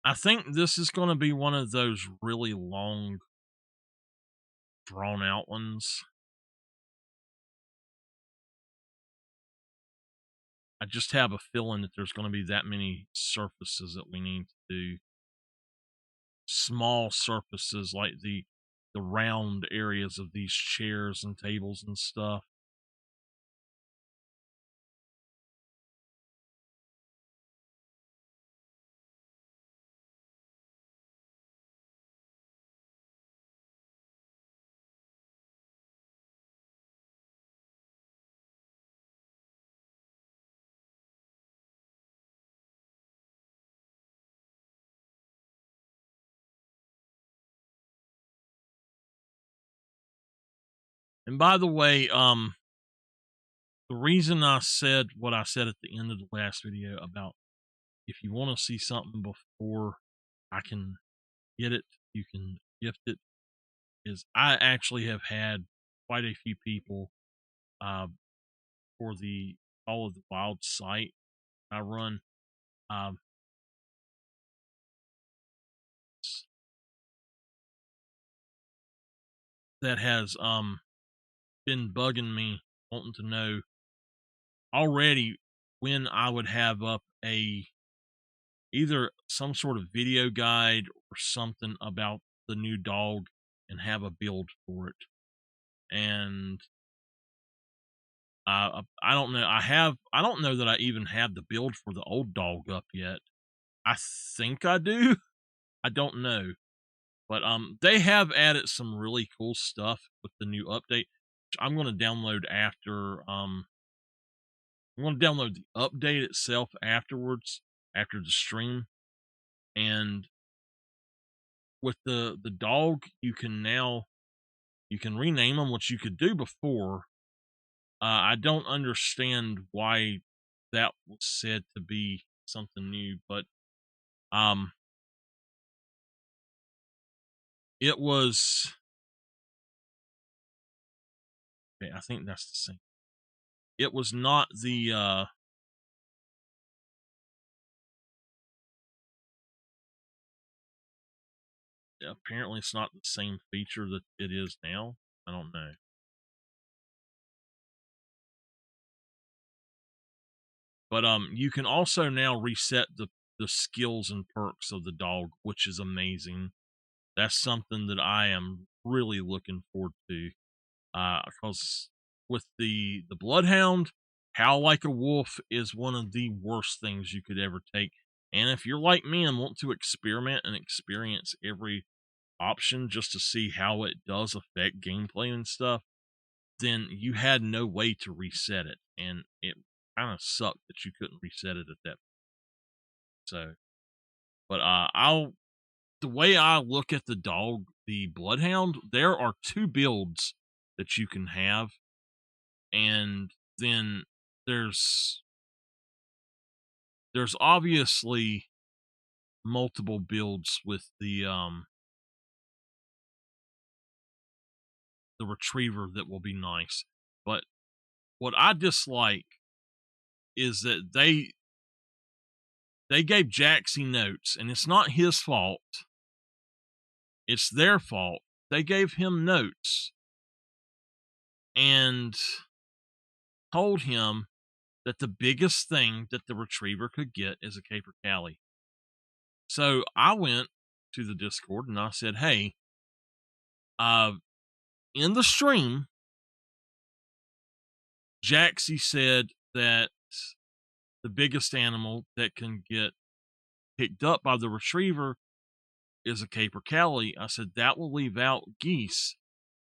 S1: I think this is going to be one of those really long, drawn out ones. I just have a feeling that there's going to be that many surfaces that we need to do. Small surfaces like the round areas of these chairs and tables and stuff. And by the way, the reason I said what I said at the end of the last video about if you want to see something before I can get it, you can gift it, is I actually have had quite a few people uh, for the All of the Wild site I run. Um, that has been bugging me, wanting to know already when I would have up either some sort of video guide or something about the new dog and have a build for it. And I don't know. I don't know that I even have the build for the old dog up yet. I think I do. I don't know. But they have added some really cool stuff with the new update, which I'm going to download after I'm going to download the update itself afterwards, after the stream. And with the dog, you can rename them, which you could do before. I don't understand why that was said to be something new, but um, it was. Okay, I think that's the same. It was not the. Apparently, it's not the same feature that it is now. I don't know. But you can also now reset the skills and perks of the dog, which is amazing. That's something that I am really looking forward to. Because with the Bloodhound, Howl Like a Wolf is one of the worst things you could ever take. And if you're like me and want to experiment and experience every option just to see how it does affect gameplay and stuff, then you had no way to reset it, and it kind of sucked that you couldn't reset it at that. So, but the way I look at the dog, the Bloodhound, there are two builds that you can have, and then there's obviously multiple builds with the retriever that will be nice. But what I dislike is that they gave Jaxie notes, and it's not his fault. It's their fault. They gave him notes and told him that the biggest thing that the retriever could get is a capercaillie. So I went to the Discord and I said, "Hey, in the stream, Jaxie said that the biggest animal that can get picked up by the retriever is a capercaillie." I said that will leave out geese,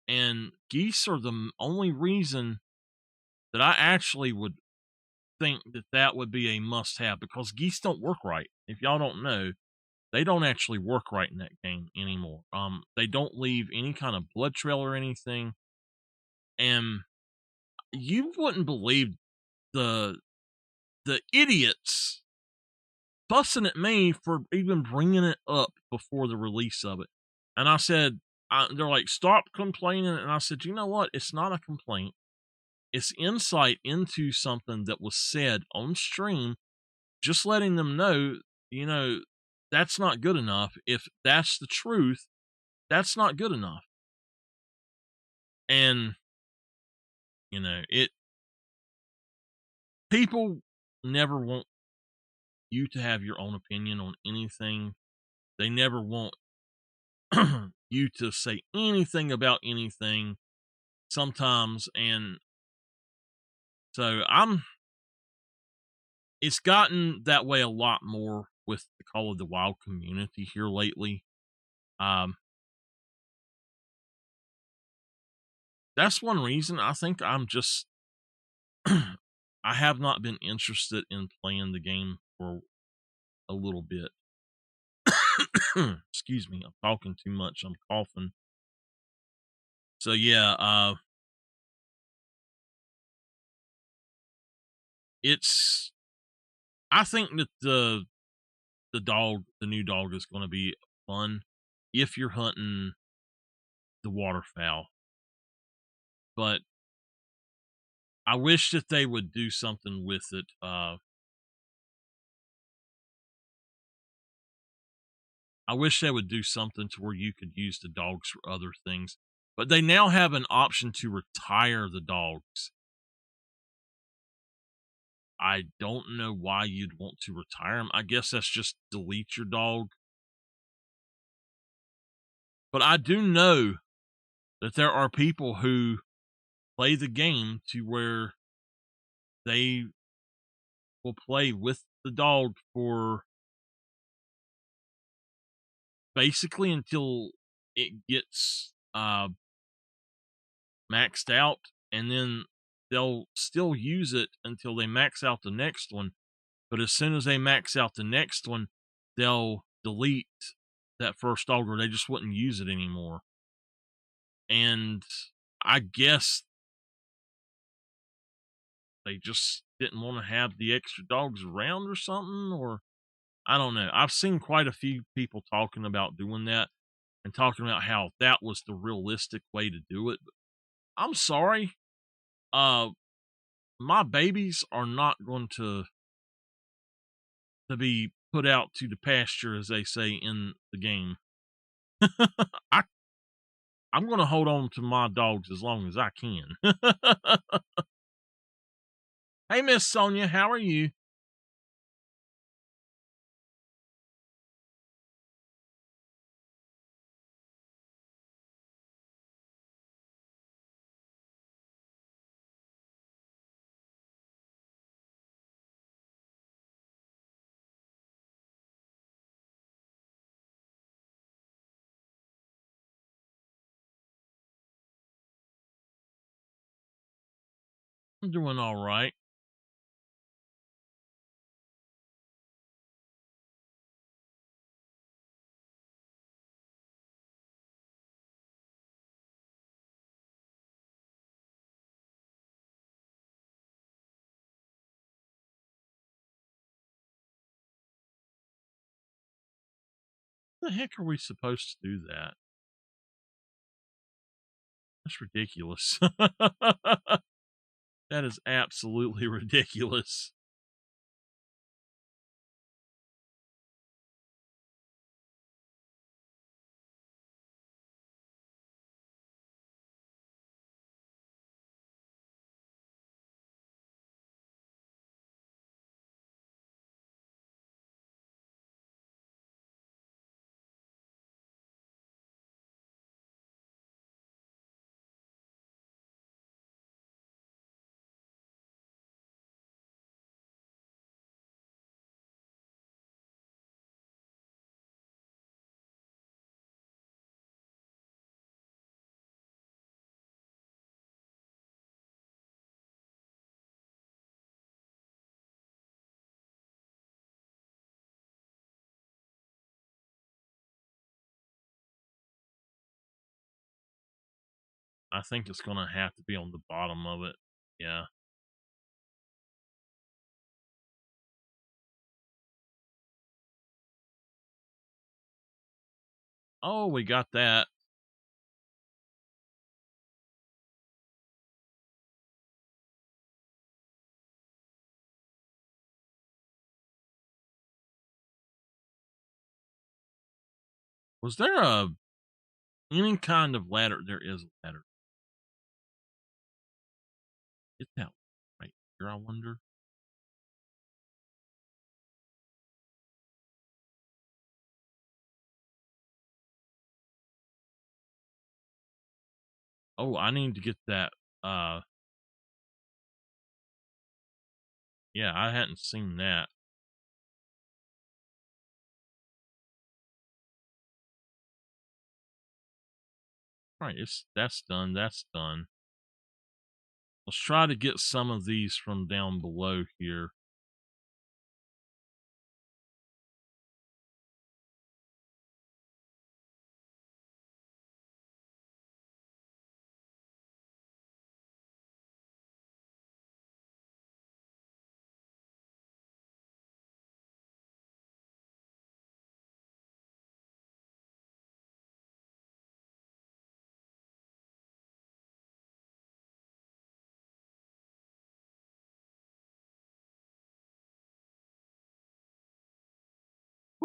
S1: and geese are the only reason that I actually would think that that would be a must-have, because geese don't work right. If y'all don't know, they don't actually work right in that game anymore. They don't leave any kind of blood trail or anything, and you wouldn't believe the idiots fussing at me for even bringing it up before the release of it. And I said, they're like, "Stop complaining." And I said, "You know what? It's not a complaint. It's insight into something that was said on stream, just letting them know, that's not good enough. If that's the truth, that's not good enough. And, it people never want you to have your own opinion on anything. They never want you to say anything about anything sometimes. And so it's gotten that way a lot more with the Call of the Wild community here lately. Um, that's one reason I think I have not been interested in playing the game for a little bit. Excuse me, I'm talking too much. I'm coughing. So yeah, it's. I think that the new dog is going to be fun if you're hunting the waterfowl. But I wish that they would do something with it. I wish they would do something to where you could use the dogs for other things. But they now have an option to retire the dogs. I don't know why you'd want to retire them. I guess that's just delete your dog. But I do know that there are people who play the game to where they will play with the dog for basically until it gets maxed out, and then they'll still use it until they max out the next one. But as soon as they max out the next one, they'll delete that first dog, or they just wouldn't use it anymore. And I guess they just didn't want to have the extra dogs around or something, or I don't know. I've seen quite a few people talking about doing that and talking about how that was the realistic way to do it. But I'm sorry. Uh my babies are not going to be put out to the pasture, as they say in the game. I I'm going to hold on to my dogs as long as I can. Hey, Miss Sonia, how are you? I'm doing all right. The heck are we supposed to do that? That's ridiculous. That is absolutely ridiculous. I think it's going to have to be on the bottom of it. Yeah. Oh, we got that. Was there a any kind of ladder? There is a ladder. Get that right here, I wonder. Oh, I need to get that. Uh, yeah, I hadn't seen that. Right, it's that's done. That's done. Let's try to get some of these from down below here.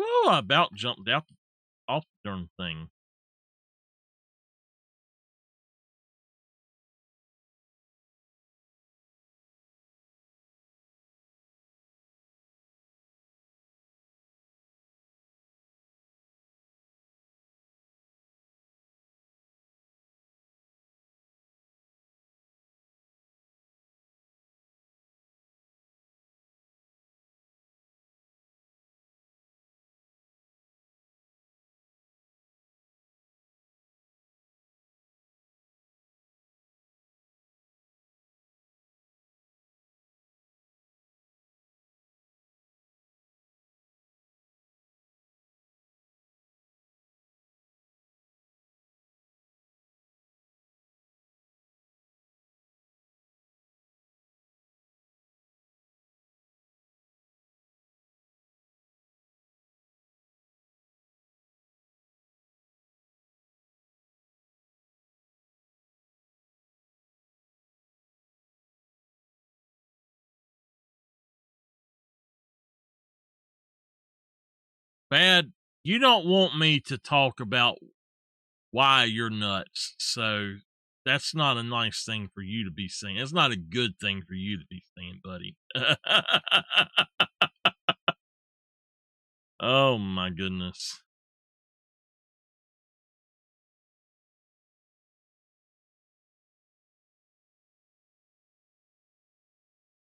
S1: Whoa! I about jumped out off the darn thing. Bad. You don't want me to talk about why you're nuts. So that's not a nice thing for you to be saying. It's not a good thing for you to be saying, buddy. Oh my goodness.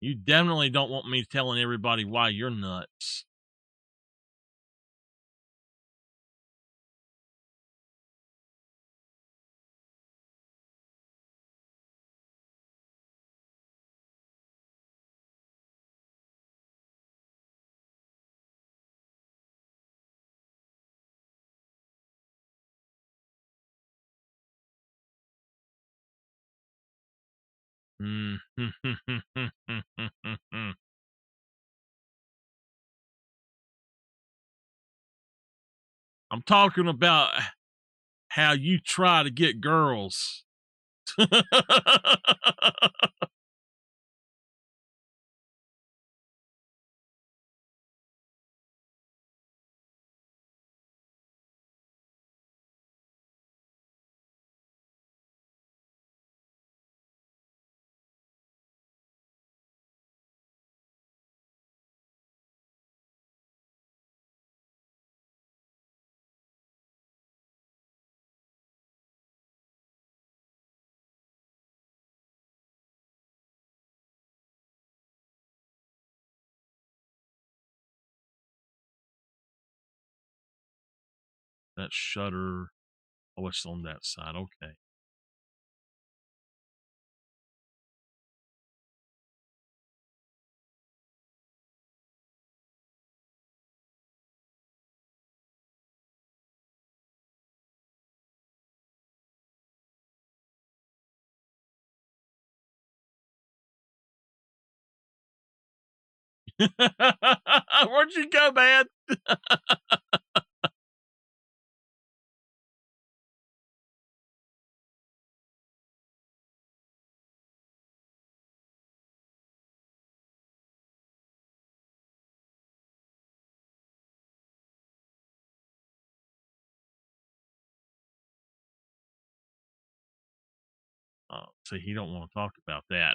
S1: You definitely don't want me telling everybody why you're nuts. Mm. I'm talking about how you try to get girls. That shutter. Oh, it's on that side. Okay. Where'd you go, man? So he don't want to talk about that.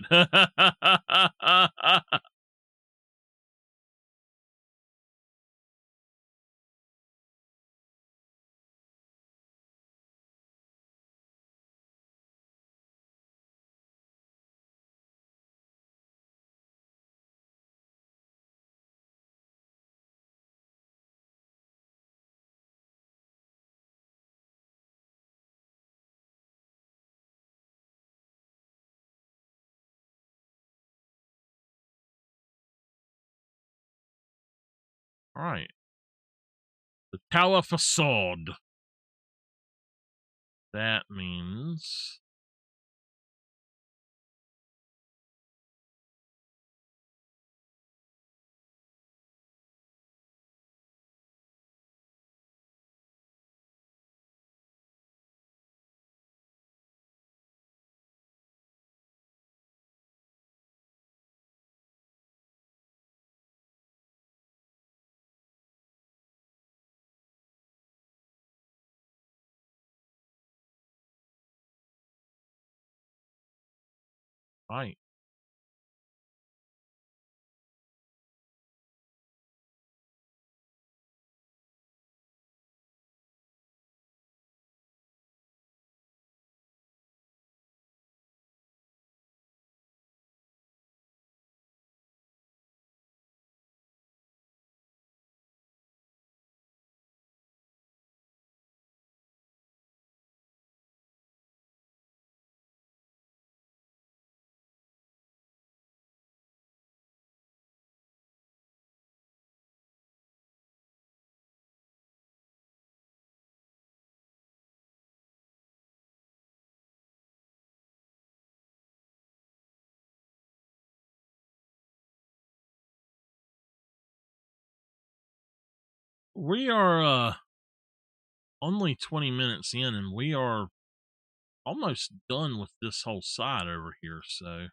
S1: All right. The tower facade. That means right. We are only 20 minutes in, and we are almost done with this whole side over here. So,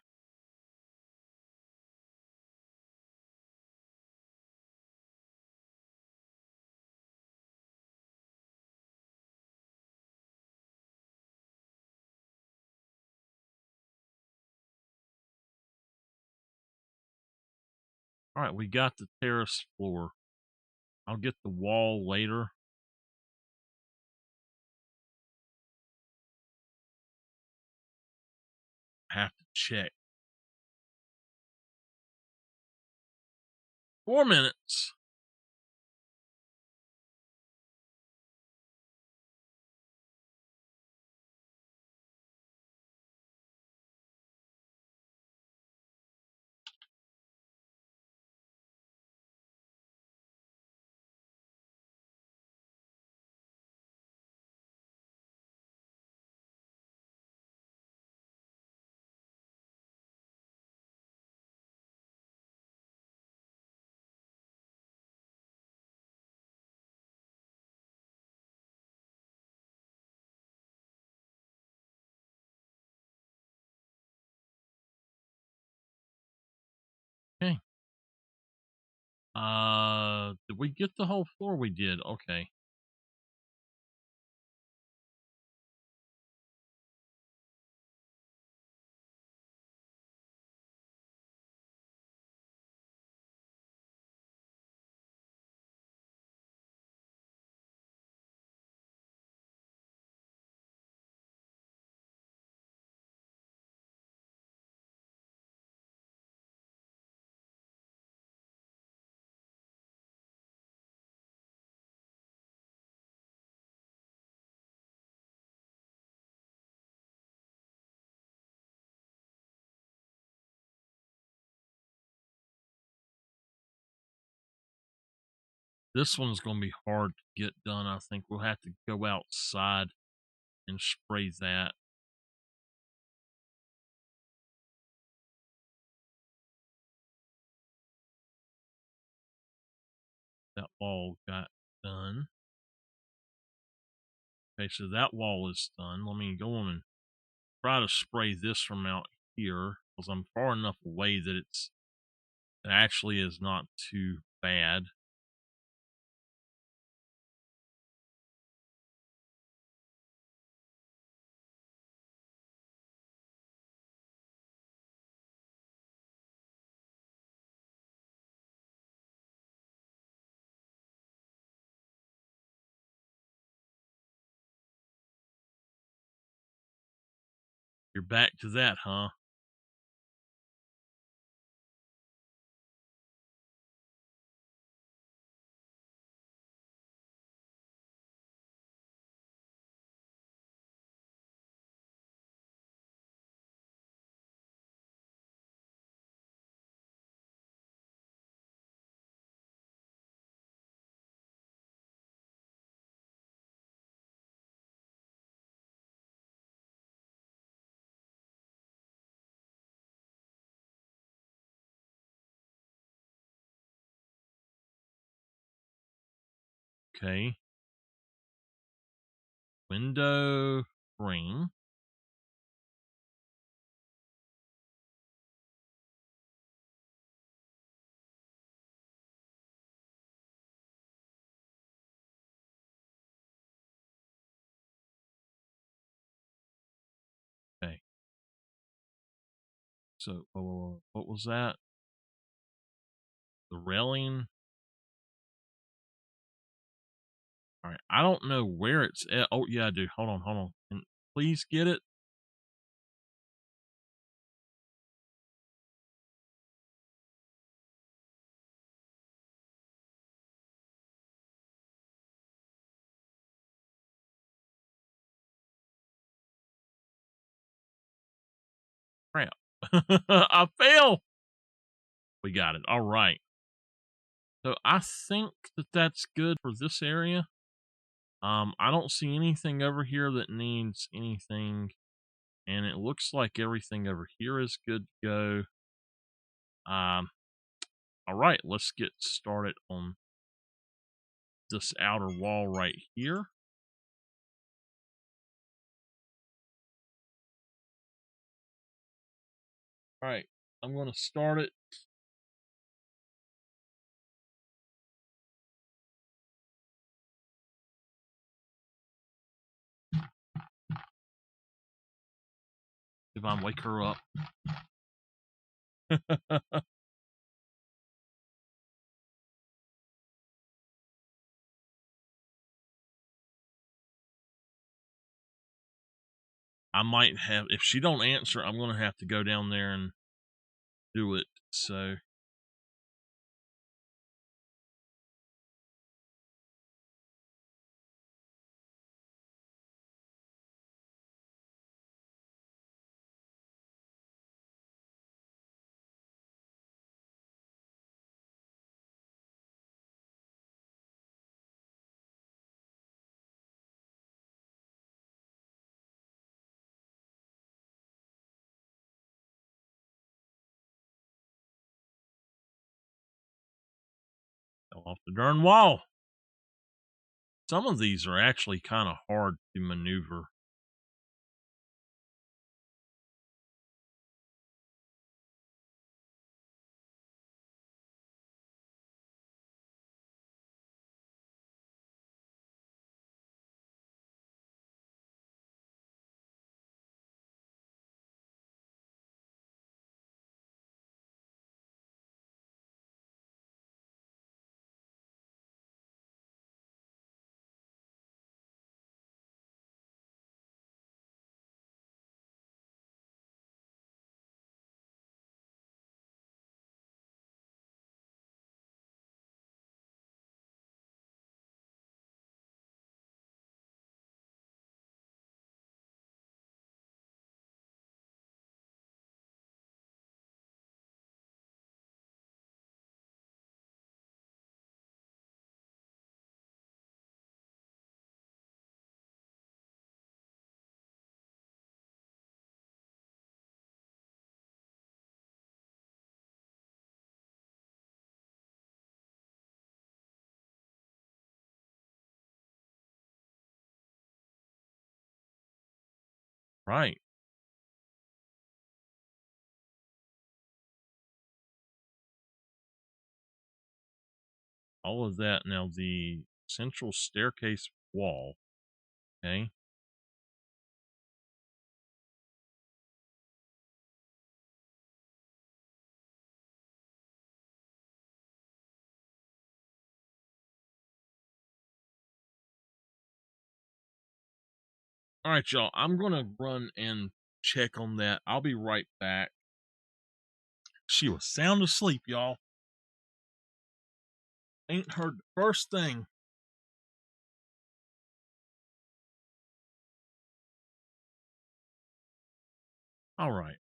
S1: all right, we got the terrace floor. I'll get the wall later. Have to check. 4 minutes. Okay. Did we get the whole floor? We did. Okay. This one's going to be hard to get done. I think we'll have to go outside and spray that. That wall got done. Okay, so that wall is done. Let me go on and try to spray this from out here because I'm far enough away that it actually is not too bad. You're back to that, huh? Okay. Window frame. Okay. So, what was that? The railing. All right. I don't know where it's at. Oh, yeah, I do. Hold on, hold on. And please get it. Crap. I fail. We got it. All right. So I think that that's good for this area. I don't see anything over here that needs anything, and it looks like everything over here is good to go. All right, let's get started on this outer wall right here. All right, I'm going to start it. If I wake her up. I might have, if she don't answer, I'm going to have to go down there and do it. So, fell off the darn wall. Some of these are actually kind of hard to maneuver. Right. All of that. Now, the central staircase wall. Okay. All right, y'all. I'm going to run and check on that. I'll be right back. She was sound asleep, y'all. Ain't heard the first thing. All right.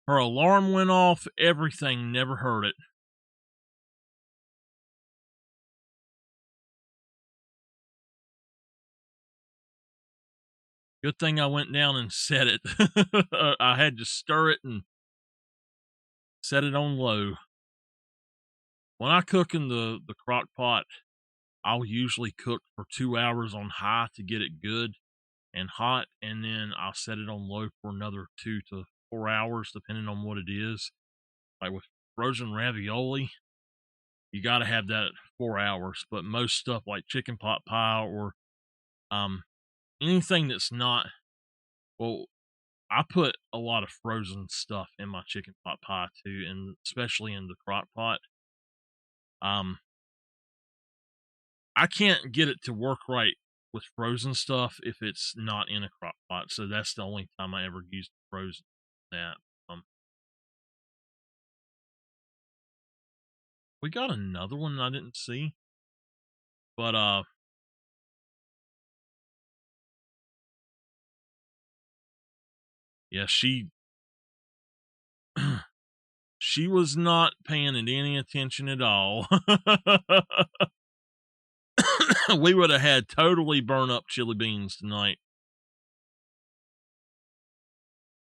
S1: Her alarm went off, everything, never heard it. Good thing I went down and set it. I had to stir it and set it on low. When I cook in the crock pot, I'll usually cook for 2 hours on high to get it good and hot, and then I'll set it on low for another 2 to 4 hours, depending on what it is. Like with frozen ravioli, you got to have that at 4 hours. But most stuff like chicken pot pie or um anything that's not, well, I put a lot of frozen stuff in my chicken pot pie too, and especially in the crock pot. Um, I can't get it to work right with frozen stuff if it's not in a crock pot. So that's the only time I ever used frozen that. Um, we got another one I didn't see, but yeah, she was not paying it any attention at all. We would have had totally burn up chili beans tonight.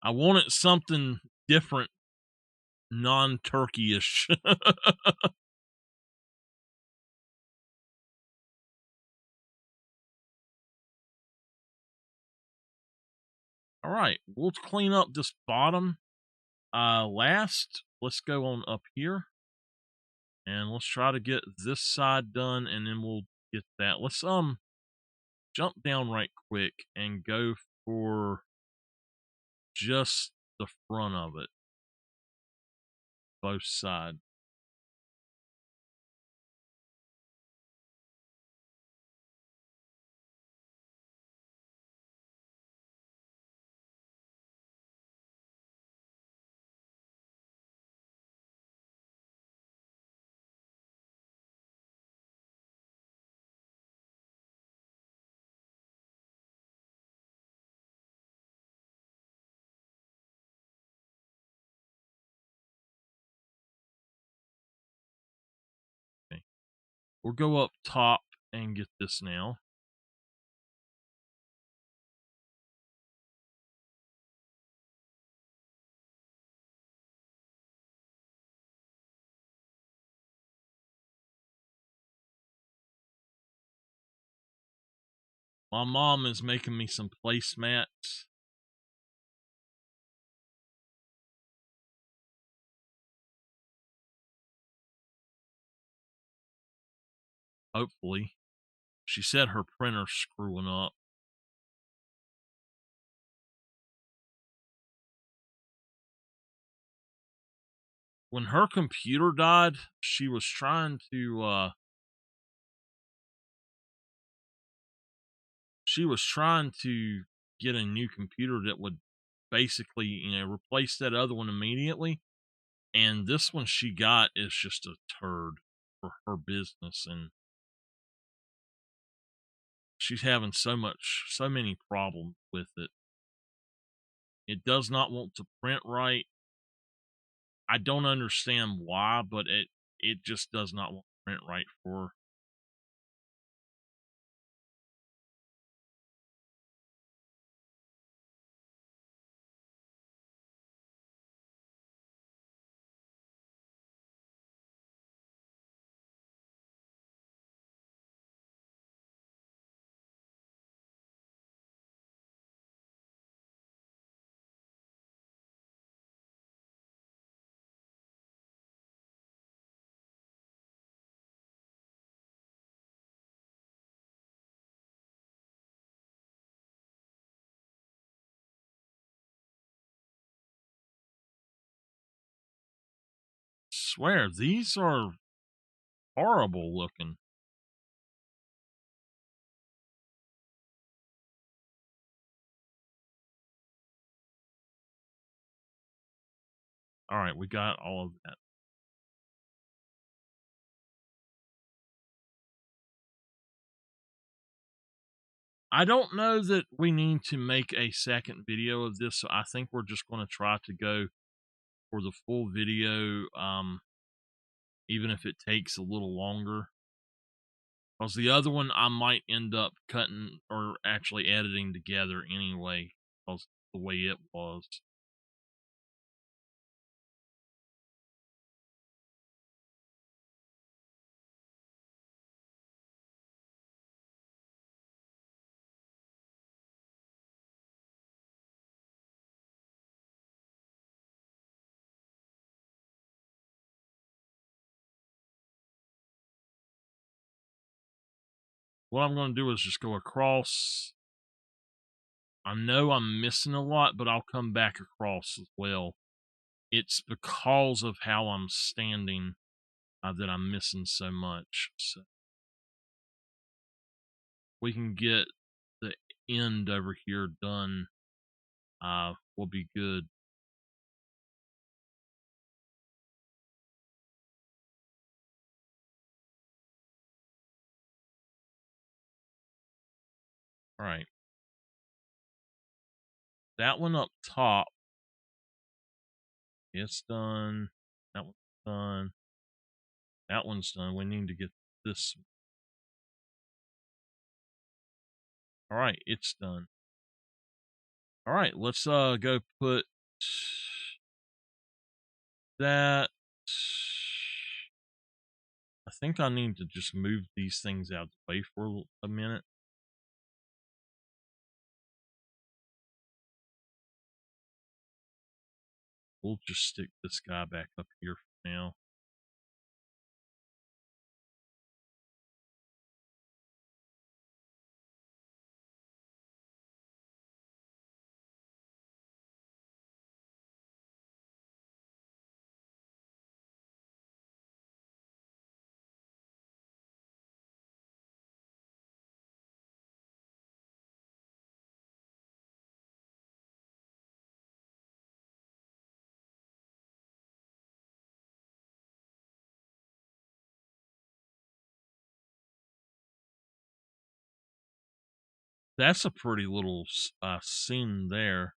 S1: I wanted something different, non-turkey-ish. All right, we'll clean up this bottom. Last, let's go on up here and let's try to get this side done, and then we'll get that. Let's jump down right quick and go for just the front of it, both sides. Okay. We'll go up top and get this now. My mom is making me some placemats. Hopefully. She said her printer's screwing up. When her computer died, she was trying to get a new computer that would basically, replace that other one immediately. And this one she got is just a turd for her business, and she's having so many problems with it. It does not want to print right. I don't understand why, but it just does not want to print right for her. swear, these are horrible looking. All right, we got all of that. I don't know that we need to make a second video of this, so I think we're just going to try to go for the full video, even if it takes a little longer. Because the other one I might end up cutting or actually editing together anyway, because the way it was. What I'm going to do is just go across. I know I'm missing a lot, but I'll come back across as well. It's because of how I'm standing that I'm missing so much. So we can get the end over here done. Will be good. All right. That one up top, it's done. That one's done. That one's done. We need to get this. All right, it's done. All right, let's go put that. I think I need to just move these things out of the way for a minute. We'll just stick this guy back up here for now. That's a pretty little scene there.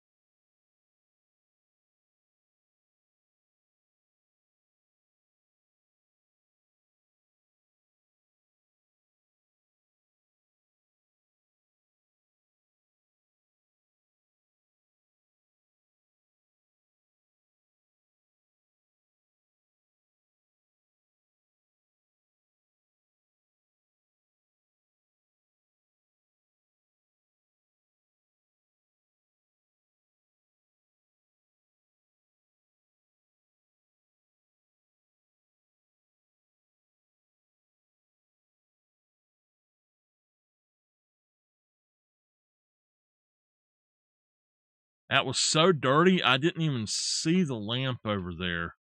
S1: That was so dirty, I didn't even see the lamp over there.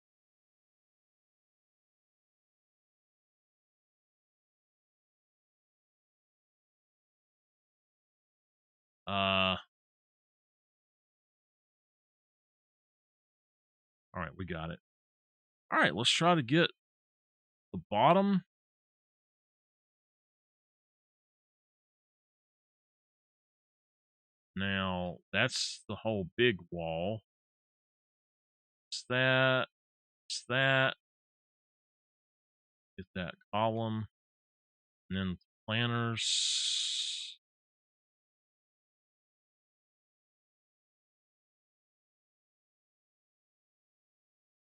S1: All right, we got it. All right, let's try to get the bottom. Now, that's the whole big wall. It's that. It's that. Get that column. And then planters.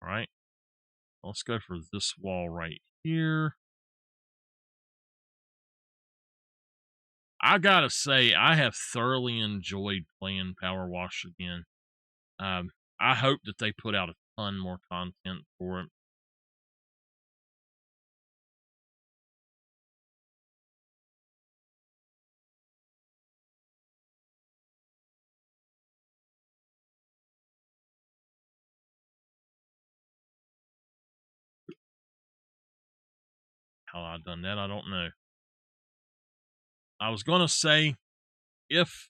S1: All right. Let's go for this wall right here. I gotta say, I have thoroughly enjoyed playing PowerWash again. I hope that they put out a ton more content for it. How I done that, I don't know. I was gonna say if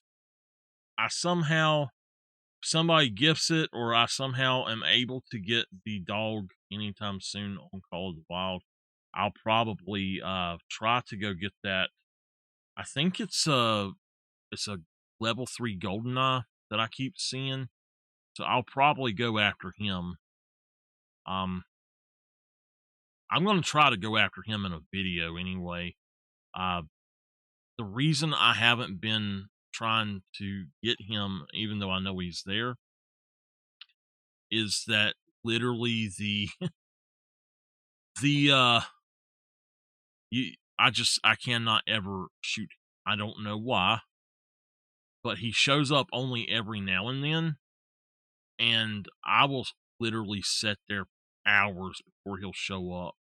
S1: I somehow somebody gifts it or I somehow am able to get the dog anytime soon on Call of the Wild, I'll probably try to go get that. I think it's a level 3 Goldeneye that I keep seeing. So I'll probably go after him. Um I'm gonna try to go after him in a video anyway. Uh the reason I haven't been trying to get him, even though I know he's there, is that literally the I cannot ever shoot. I don't know why, but he shows up only every now and then, and I will literally sit there hours before he'll show up.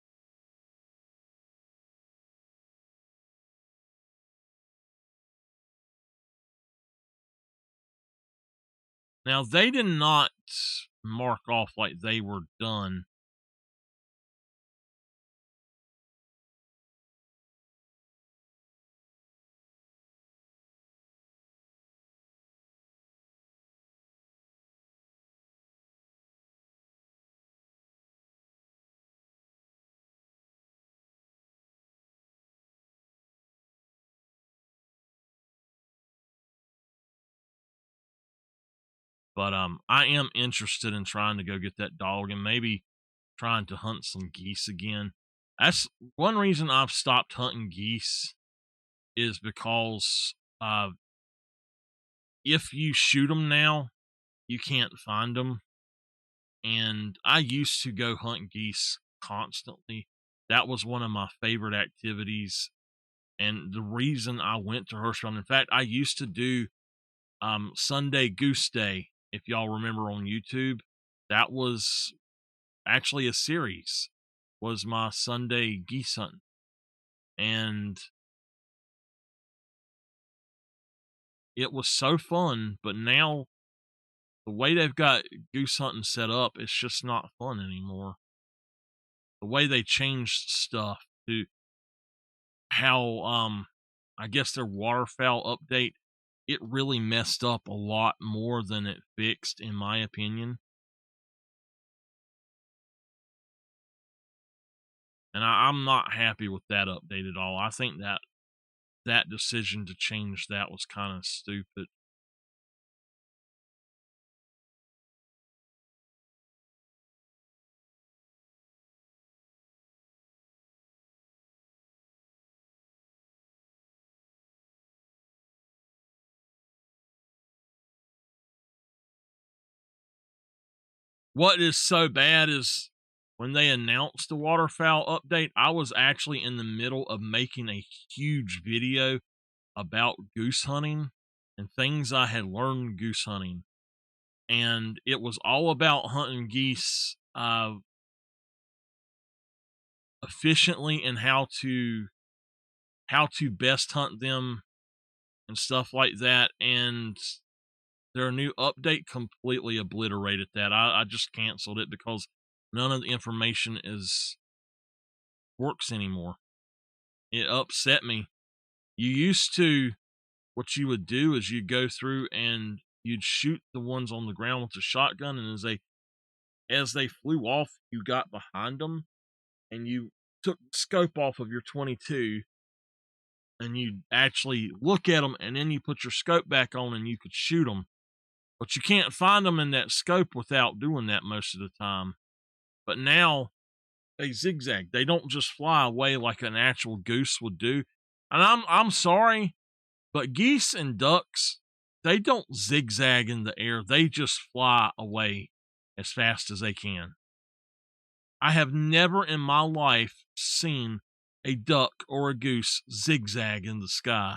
S1: Now they did not mark off like they were done. But I am interested in trying to go get that dog and maybe trying to hunt some geese again. That's one reason I've stopped hunting geese is because if you shoot them now, you can't find them. And I used to go hunt geese constantly. That was one of my favorite activities. And the reason I went to Hirschfeld, in fact, I used to do Sunday Goose Day, if y'all remember on YouTube. That was actually a series, was my Sunday geese hunting. And it was so fun, but now the way they've got goose hunting set up, it's just not fun anymore. The way they changed stuff to how I guess their waterfowl update, it really messed up a lot more than it fixed, in my opinion. And I'm not happy with that update at all. I think that decision to change that was kind of stupid. What is so bad is when they announced the waterfowl update, I was actually in the middle of making a huge video about goose hunting and things I had learned goose hunting. And it was all about hunting geese efficiently and how to best hunt them and stuff like that. And their new update completely obliterated that. I just canceled it because none of the information is works anymore. It upset me. You used to, what you would do is you'd go through and you'd shoot the ones on the ground with a shotgun, and as they flew off, you got behind them and you took the scope off of your 22 and you actually look at them, and then you put your scope back on and you could shoot them. But you can't find them in that scope without doing that most of the time. But now they zigzag. They don't just fly away like an actual goose would do. And I'm sorry, but geese and ducks, they don't zigzag in the air. They just fly away as fast as they can. I have never in my life seen a duck or a goose zigzag in the sky.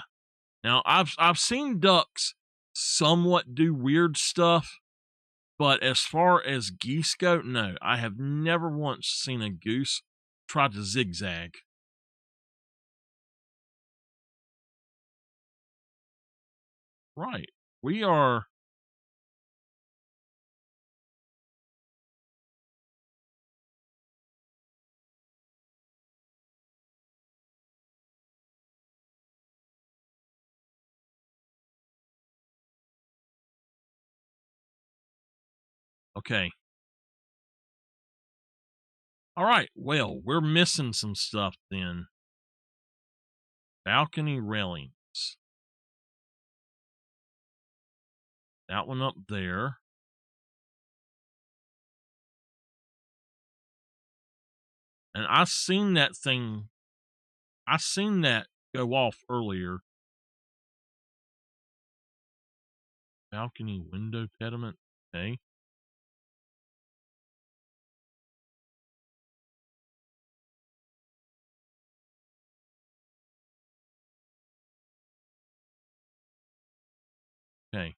S1: Now, I've seen ducks somewhat do weird stuff, but as far as geese go, no. I have never once seen a goose try to zigzag. Right. We are Okay. All right. Well, we're missing some stuff then. Balcony railings. That one up there. And I seen that go off earlier. Balcony window pediment. Okay. Okay.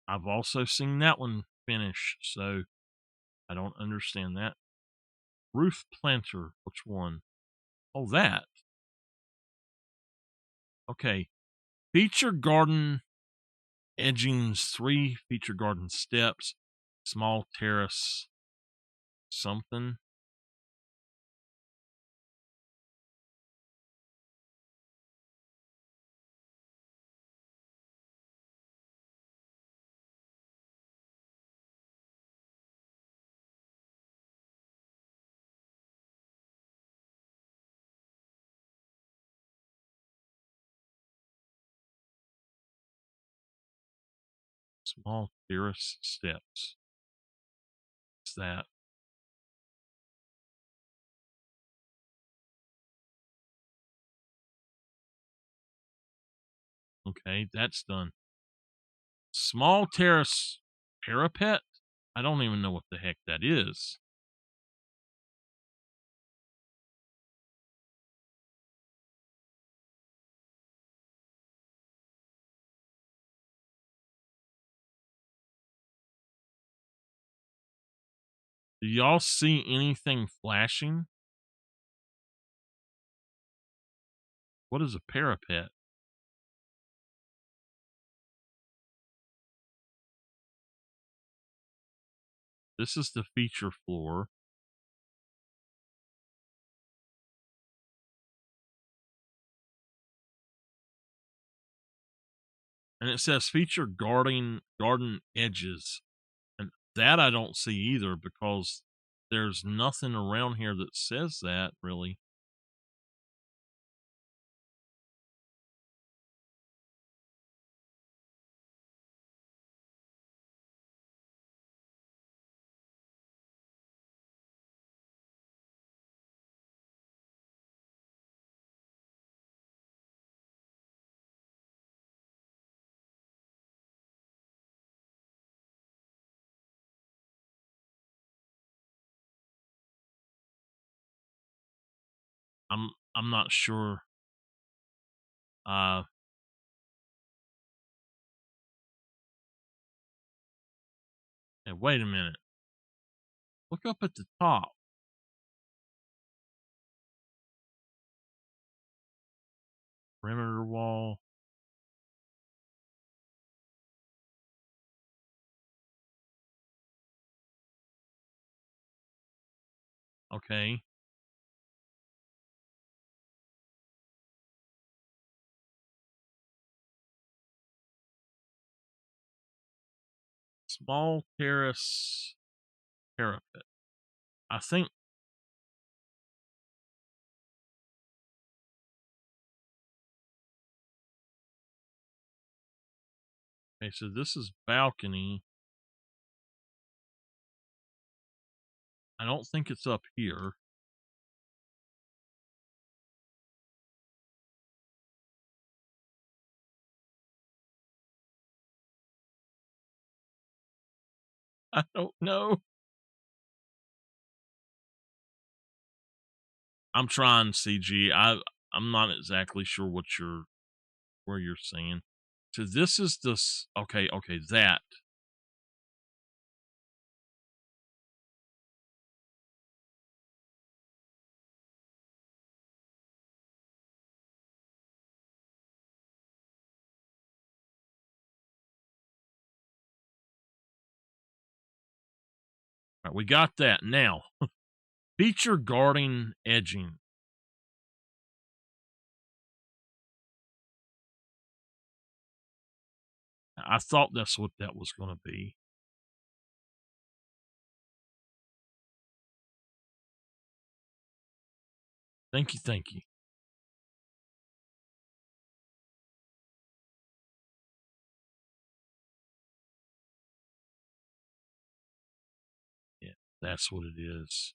S1: I've also seen that one finish, so I don't understand that. Roof planter. Which one? Oh, that. Okay. Feature garden edgings, 3 feature garden steps, small terrace, something. Small terrace steps. What's that? Okay, that's done. Small terrace parapet? I don't even know what the heck that is. Do y'all see anything flashing? What is a parapet? This is the feature floor. And it says feature garden edges. And that I don't see either because there's nothing around here that says that really. I'm not sure. Uh Hey, wait a minute. Look up at the top. Perimeter wall. Okay. Small terrace parapet. I think okay, so this is balcony. I don't think it's up here. I don't know. I'm trying CG. I'm not exactly sure what where you're saying. So this is this okay, that. All right, we got that. Now, feature guarding edging. I thought that's what that was going to be. Thank you. Thank you. Yeah, that's what it is.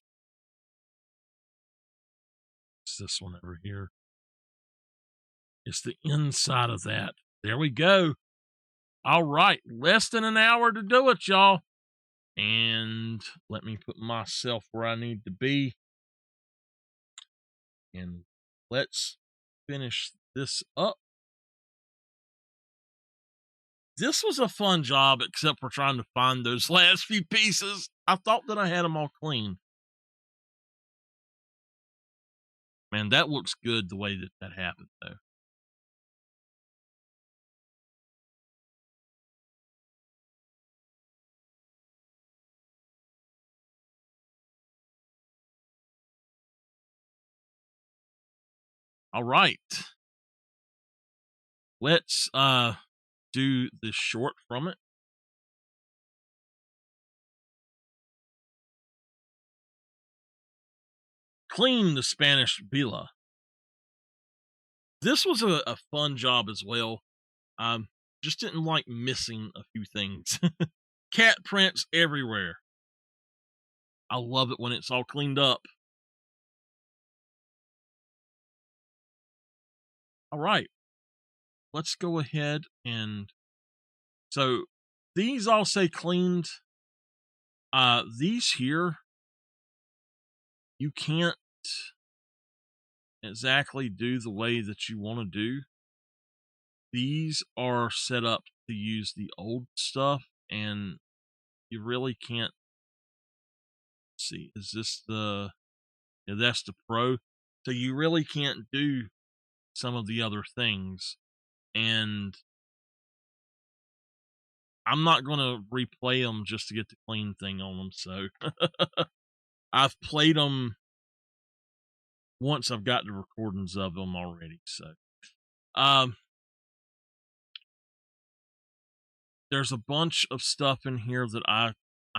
S1: It's this one over here. It's the inside of that. There we go. All right. Less than an hour to do it, y'all. And let me put myself where I need to be. And let's finish this up. This was a fun job, except for trying to find those last few pieces. I thought that I had them all clean. Man, that looks good the way that that happened, though. All right. Let's do the short from it. Clean the Spanish Villa. This was a fun job as well. Um, just didn't like missing a few things. Cat prints everywhere. I love it when it's all cleaned up. All right. Let's go ahead and so these all say cleaned. These here, you can't exactly do the way that you want to do. These are set up to use the old stuff, and you really can't see. Is this the, yeah, that's the pro. So you really can't do some of the other things. And I'm not going to replay them just to get the clean thing on them. So I've played them once. I've got the recordings of them already. So, um, there's a bunch of stuff in here that I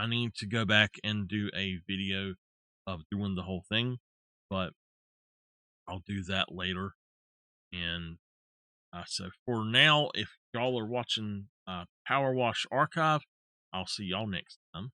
S1: need to go back and do a video of doing the whole thing, but I'll do that later. And so for now, if y'all are watching PowerWash Archive, I'll see y'all next time.